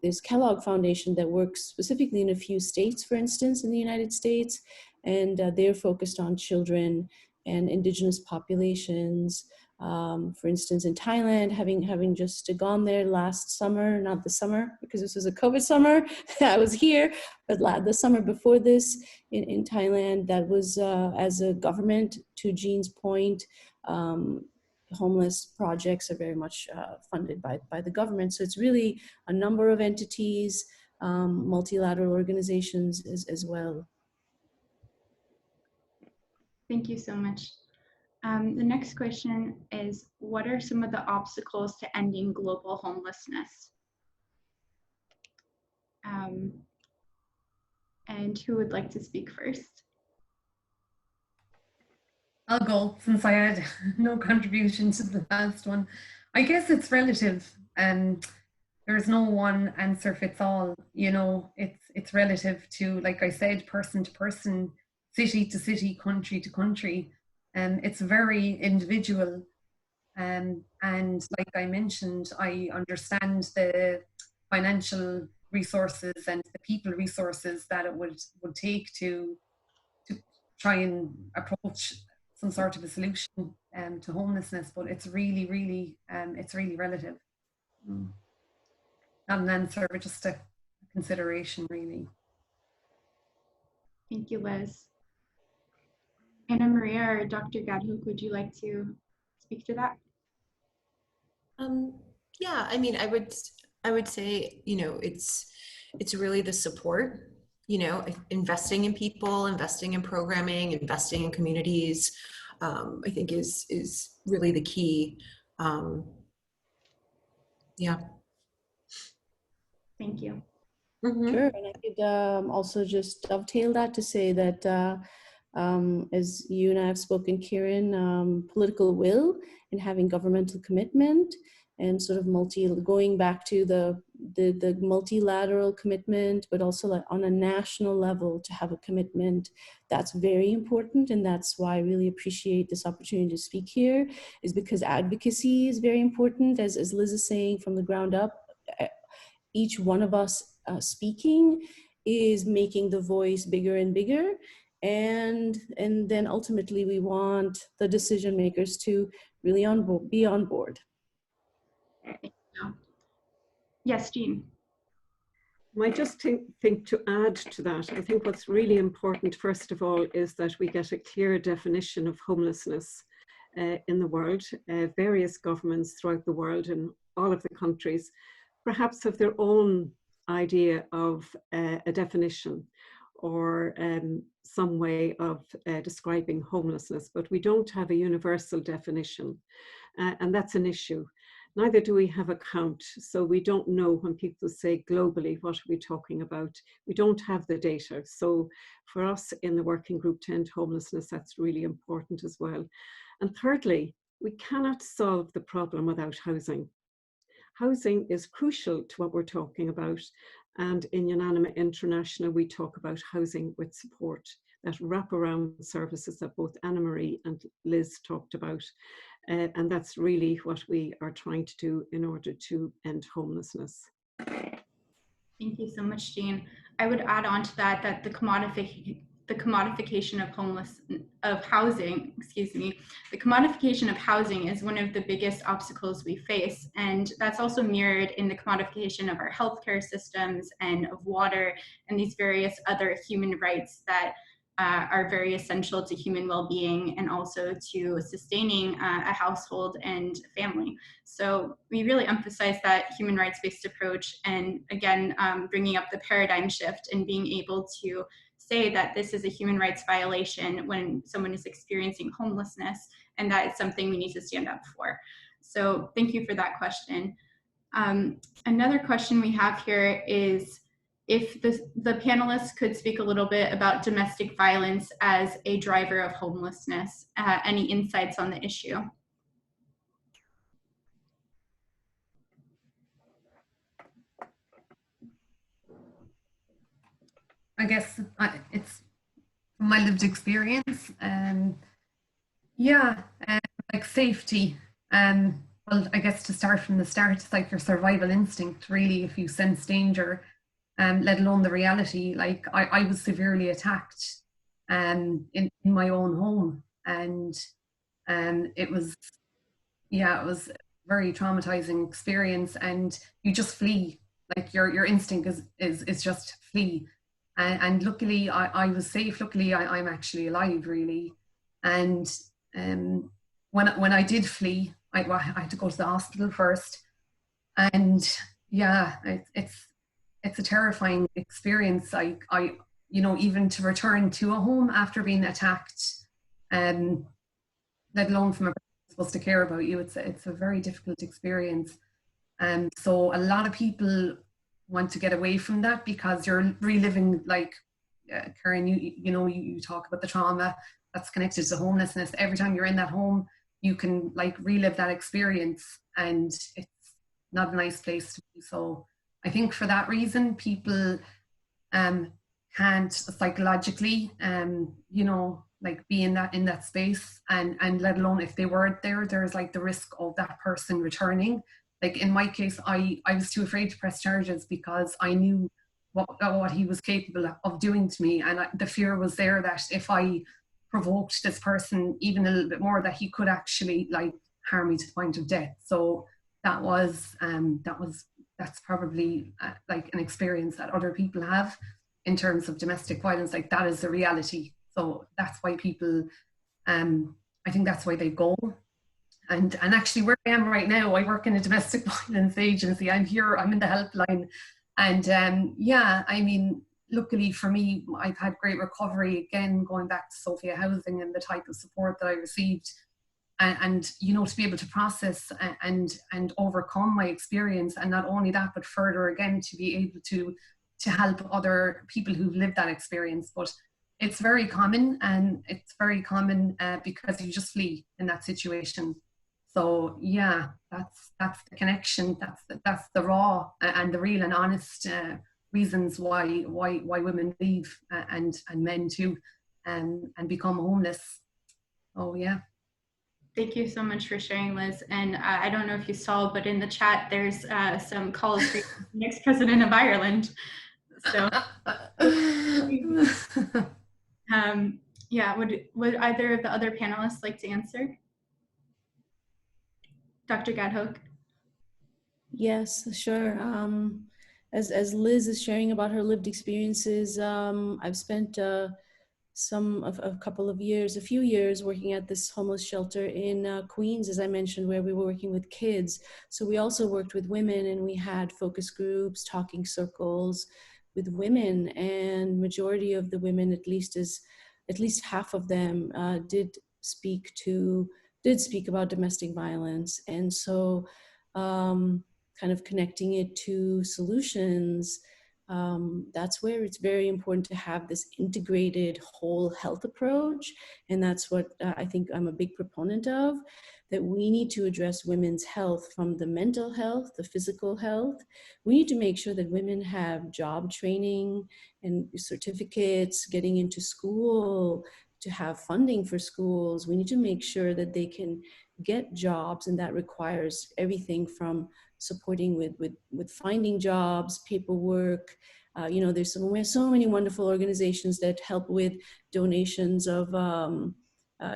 There's Kellogg Foundation that works specifically in a few states, for instance, in the United States, and they're focused on children and indigenous populations. For instance, in Thailand, having just gone there last summer, not the summer, because this was a COVID summer, I was here, but the summer before this in Thailand, that was as a government, to Jean's point, homeless projects are very much funded by the government. So it's really a number of entities, multilateral organizations as well. Thank you so much. The next question is, what are some of the obstacles to ending global homelessness? And who would like to speak first? I'll go, since I had no contribution to the last one. I guess it's relative. There's no one answer fits all. You know, it's relative to, like I said, person to person, city to city, country to country. It's very individual. And like I mentioned, I understand the financial resources and the people resources that it would take to try and approach some sort of a solution to homelessness, but it's really relative. Not an answer, but just a consideration, really. Thank you, Liz. Annamaria or Dr. Gadhoke, would you like to speak to that? Yeah, I mean, I would say, you know, it's really the support, you know, investing in people, investing in programming, investing in communities, I think is really the key. Yeah. Thank you. Mm-hmm. Sure, and I could also just dovetail that to say that as you and I have spoken, Kieran, political will and having governmental commitment and sort of going back to the multilateral commitment, but also like on a national level to have a commitment, that's very important. And that's why I really appreciate this opportunity to speak here, is because advocacy is very important, as Liz is saying, from the ground up. Each one of us speaking is making the voice bigger and bigger. And then ultimately we want the decision makers to really be on board. Yes, Jean. I just think to add to that, I think what's really important, first of all, is that we get a clear definition of homelessness in the world. Various governments throughout the world in all of the countries perhaps have their own idea of a definition or some way of describing homelessness, but we don't have a universal definition, and that's an issue. Neither do we have a count, so we don't know when people say globally, what are we talking about? We don't have the data. So for us in the working group to end homelessness, that's really important as well. And thirdly, we cannot solve the problem without housing. Housing is crucial to what we're talking about. And in UNANIMA International, we talk about housing with support, that wraparound services that both Annamaria and Liz talked about. And that's really what we are trying to do in order to end homelessness. Thank you so much, Jean. I would add on to that that the commodification of housing is one of the biggest obstacles we face, and that's also mirrored in the commodification of our healthcare systems and of water and these various other human rights that are very essential to human well-being and also to sustaining a household and family. So we really emphasize that human rights-based approach, and again, bringing up the paradigm shift and being able to say that this is a human rights violation when someone is experiencing homelessness, and that is something we need to stand up for. So thank you for that question. Another question we have here is, if the panelists could speak a little bit about domestic violence as a driver of homelessness, any insights on the issue? I guess it's from my lived experience. Yeah, like safety. Well, I guess to start from the start, it's like your survival instinct, really, if you sense danger, let alone the reality. Like I was severely attacked in my own home. And it was, yeah, it was a very traumatizing experience. And you just flee. Like your instinct is just flee. And luckily I was safe. Luckily I'm actually alive, really. And when I did flee, I had to go to the hospital first. And yeah, it's a terrifying experience. I you know, even to return to a home after being attacked, let alone from a person who's supposed to care about you, it's a very difficult experience. And so a lot of people want to get away from that because you're reliving, like Karen, you know, you talk about the trauma that's connected to homelessness. Every time you're in that home, you can like relive that experience, and it's not a nice place to be. So I think for that reason, people can't psychologically, you know, like be in that space, and let alone if they weren't there, there's like the risk of that person returning. Like in my case, I was too afraid to press charges because I knew what he was capable of doing to me, and the fear was there that if I provoked this person even a little bit more, that he could actually like harm me to the point of death. So that's probably like an experience that other people have in terms of domestic violence. Like that is the reality. So that's why people, I think that's why they go. And actually where I am right now, I work in a domestic violence agency. I'm in the helpline. And yeah, I mean, luckily for me, I've had great recovery, again, going back to Sophia Housing and the type of support that I received. And you know, to be able to process and overcome my experience. And not only that, but further again, to be able to help other people who've lived that experience. But it's very common, and it's very common because you just flee in that situation. So yeah, that's the connection. That's the raw and the real and honest reasons why women leave and men too, and become homeless. Oh yeah. Thank you so much for sharing, Liz. And I don't know if you saw, but in the chat, there's some calls for the next president of Ireland. So yeah, would either of the other panelists like to answer? Dr. Gadhoke? Yes, sure. As Liz is sharing about her lived experiences, I've spent a few years working at this homeless shelter in Queens, as I mentioned, where we were working with kids. So we also worked with women, and we had focus groups, talking circles with women, and majority of the women, at least half of them, did speak about domestic violence. And so kind of connecting it to solutions, that's where it's very important to have this integrated whole health approach. And that's what I think I'm a big proponent of, that we need to address women's health from the mental health, the physical health. We need to make sure that women have job training and certificates, getting into school, to have funding for schools. We need to make sure that they can get jobs, and that requires everything from supporting with finding jobs, paperwork. You know, there's so many wonderful organizations that help with donations of,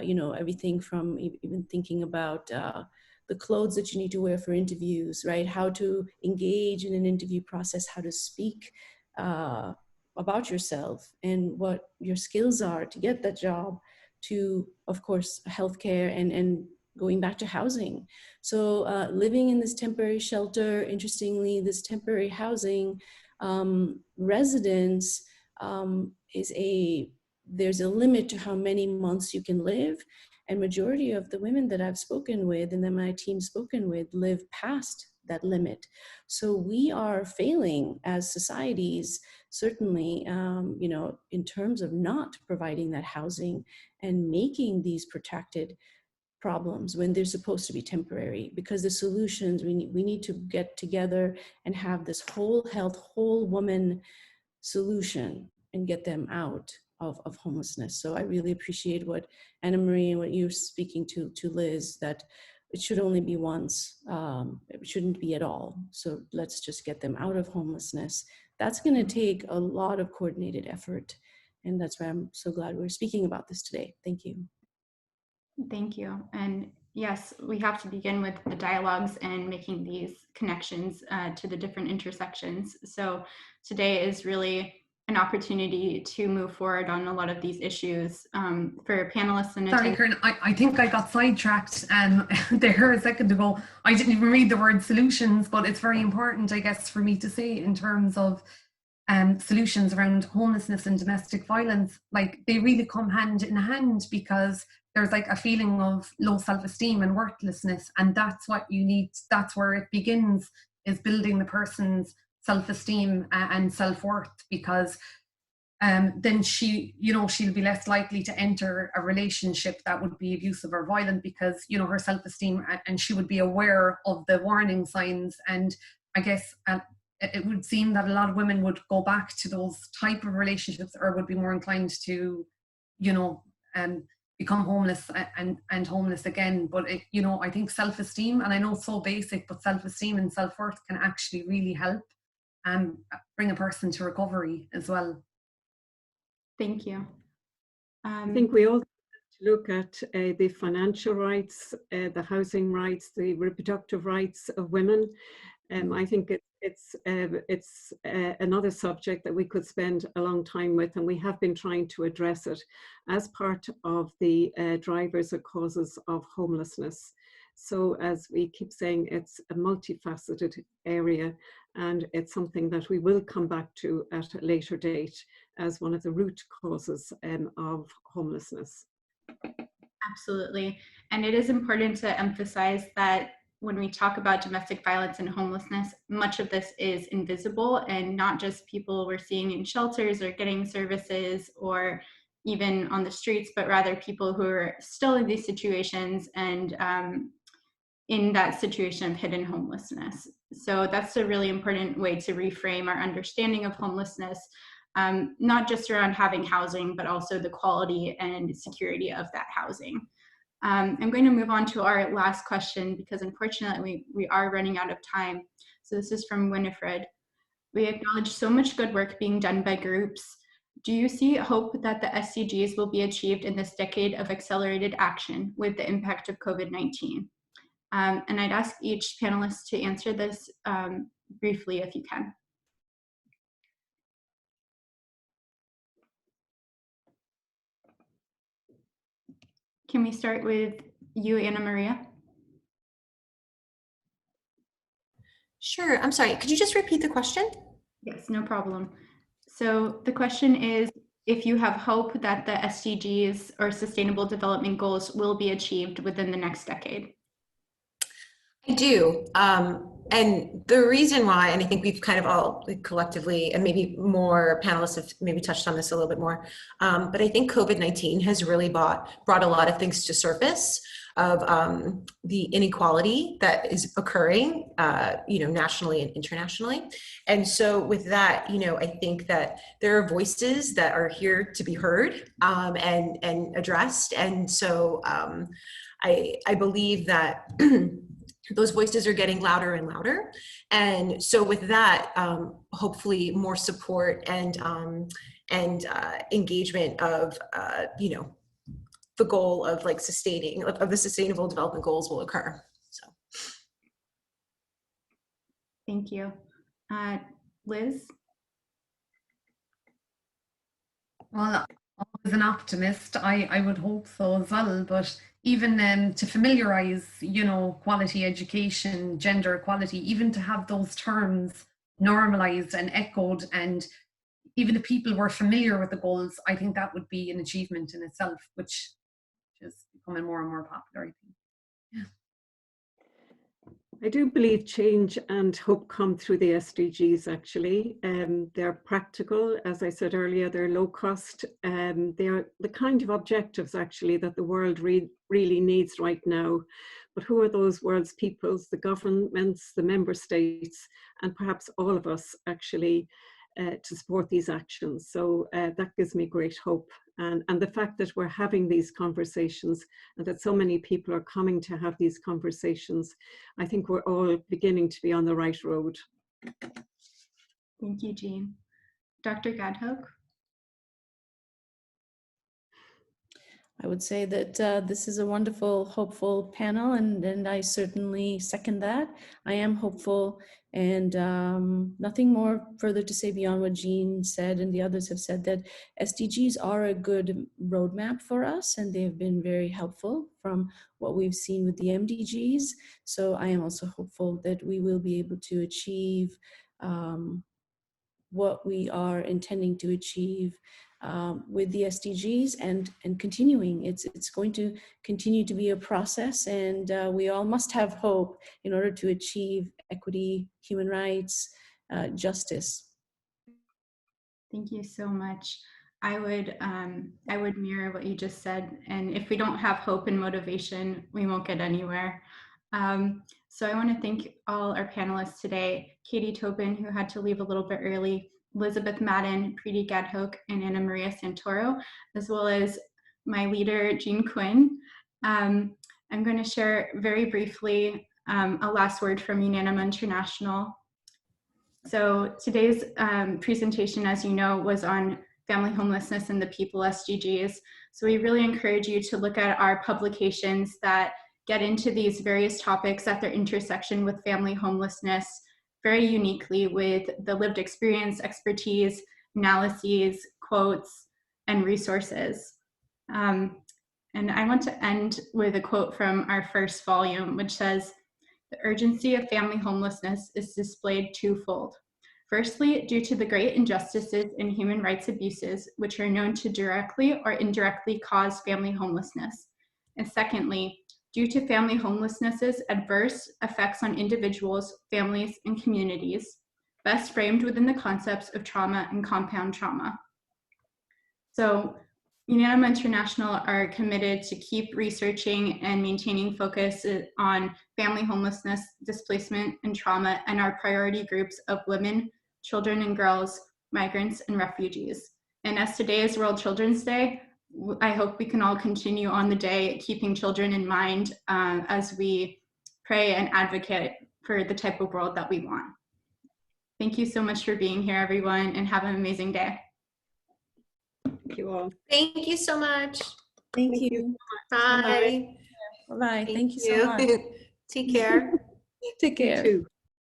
you know, everything from even thinking about the clothes that you need to wear for interviews, right? How to engage in an interview process, how to speak about yourself and what your skills are to get that job, to, of course, healthcare and going back to housing. So living in this temporary shelter, interestingly, this temporary housing residence there's a limit to how many months you can live. And majority of the women that I've spoken with and that my team's spoken with live past that limit. So we are failing as societies, certainly, you know, in terms of not providing that housing and making these protracted problems when they're supposed to be temporary, because the solutions, we need to get together and have this whole health, whole woman solution and get them out of homelessness. So I really appreciate what Annamaria and what you're speaking to Liz, that it should only be once, it shouldn't be at all. So let's just get them out of homelessness. That's going to take a lot of coordinated effort. And that's why I'm so glad we're speaking about this today. Thank you. Thank you. And yes, we have to begin with the dialogues and making these connections to the different intersections. So today is really an opportunity to move forward on a lot of these issues for panelists and Sorry, Karen, I think I got sidetracked there a second ago. I didn't even read the word solutions, but it's very important, I guess, for me to say in terms of solutions around homelessness and domestic violence. Like, they really come hand in hand, because there's like a feeling of low self-esteem and worthlessness, and that's what you need. That's where it begins, is building the person's self-esteem and self-worth, because then she'll be less likely to enter a relationship that would be abusive or violent, because her self-esteem, and she would be aware of the warning signs. And I guess it would seem that a lot of women would go back to those type of relationships, or would be more inclined to become homeless and homeless again. But I think self-esteem, and I know it's so basic, but self-esteem and self-worth can actually really help and bring a person to recovery as well. Thank you. I think we also have to look at the financial rights, the housing rights, the reproductive rights of women. I think it's another subject that we could spend a long time with, and we have been trying to address it as part of the drivers or causes of homelessness. So, as we keep saying, it's a multifaceted area, and it's something that we will come back to at a later date as one of the root causes of homelessness. Absolutely. And it is important to emphasize that when we talk about domestic violence and homelessness, much of this is invisible, and not just people we're seeing in shelters or getting services or even on the streets, but rather people who are still in these situations and in that situation of hidden homelessness. So that's a really important way to reframe our understanding of homelessness, not just around having housing, but also the quality and security of that housing. I'm going to move on to our last question, because unfortunately we are running out of time. So this is from Winifred. We acknowledge so much good work being done by groups. Do you see hope that the SDGs will be achieved in this decade of accelerated action with the impact of COVID-19? And I'd ask each panelist to answer this briefly if you can. Can we start with you, Annamaria? Sure. I'm sorry. Could you just repeat the question? Yes, no problem. So the question is, if you have hope that the SDGs or Sustainable Development Goals will be achieved within the next decade. I do. And the reason why, and I think we've kind of all collectively, and maybe more panelists have maybe touched on this a little bit more, but I think COVID-19 has really brought a lot of things to surface of the inequality that is occurring, nationally and internationally. And so with that, I think that there are voices that are here to be heard and addressed. And so I believe that those voices are getting louder and louder. And so with that, hopefully more support and engagement of, the goal of like sustaining of the Sustainable Development Goals will occur. So. Thank you. Liz? Well, as an optimist, I would hope so as well, but even to familiarize, quality education, gender equality, even to have those terms normalized and echoed, and even if people were familiar with the goals, I think that would be an achievement in itself, which is becoming more and more popular, I think. I do believe change and hope come through the SDGs, actually. They're practical, as I said earlier, they're low cost. They are the kind of objectives, actually, that the world really needs right now. But who are those world's peoples, the governments, the member states, and perhaps all of us, actually, to support these actions? So that gives me great hope. And the fact that we're having these conversations and that so many people are coming to have these conversations, I think we're all beginning to be on the right road. Thank you, Jean. Dr. Gadhoke? I would say that this is a wonderful, hopeful panel, and I certainly second that. I am hopeful, and nothing more further to say beyond what Jean said and the others have said, that SDGs are a good roadmap for us, and they've been very helpful from what we've seen with the MDGs. So I am also hopeful that we will be able to achieve what we are intending to achieve with the SDGs and continuing. It's going to continue to be a process, and we all must have hope in order to achieve equity, human rights, justice. Thank you so much. I would mirror what you just said, and if we don't have hope and motivation, we won't get anywhere. So I want to thank all our panelists today: Katie Tobin, who had to leave a little bit early, Elizabeth Madden, Preety Gadhoke, and Annamaria Santoro, as well as my leader, Jean Quinn. I'm going to share very briefly a last word from UNANIMA International. So today's presentation, as you know, was on family homelessness and the people SDGs. So we really encourage you to look at our publications that get into these various topics at their intersection with family homelessness very uniquely, with the lived experience, expertise, analyses, quotes, and resources. And I want to end with a quote from our first volume, which says, "The urgency of family homelessness is displayed twofold. Firstly, due to the great injustices and human rights abuses, which are known to directly or indirectly cause family homelessness. And secondly, due to family homelessness's adverse effects on individuals, families, and communities, best framed within the concepts of trauma and compound trauma." So UNANIMA International are committed to keep researching and maintaining focus on family homelessness, displacement, and trauma, and our priority groups of women, children and girls, migrants, and refugees. And as today is World Children's Day, I hope we can all continue on the day keeping children in mind as we pray and advocate for the type of world that we want. Thank you so much for being here, everyone, and have an amazing day. Thank you all. Thank you so much. Thank you. Bye. Bye-bye. Thank you so much. Take care. Take care. You too.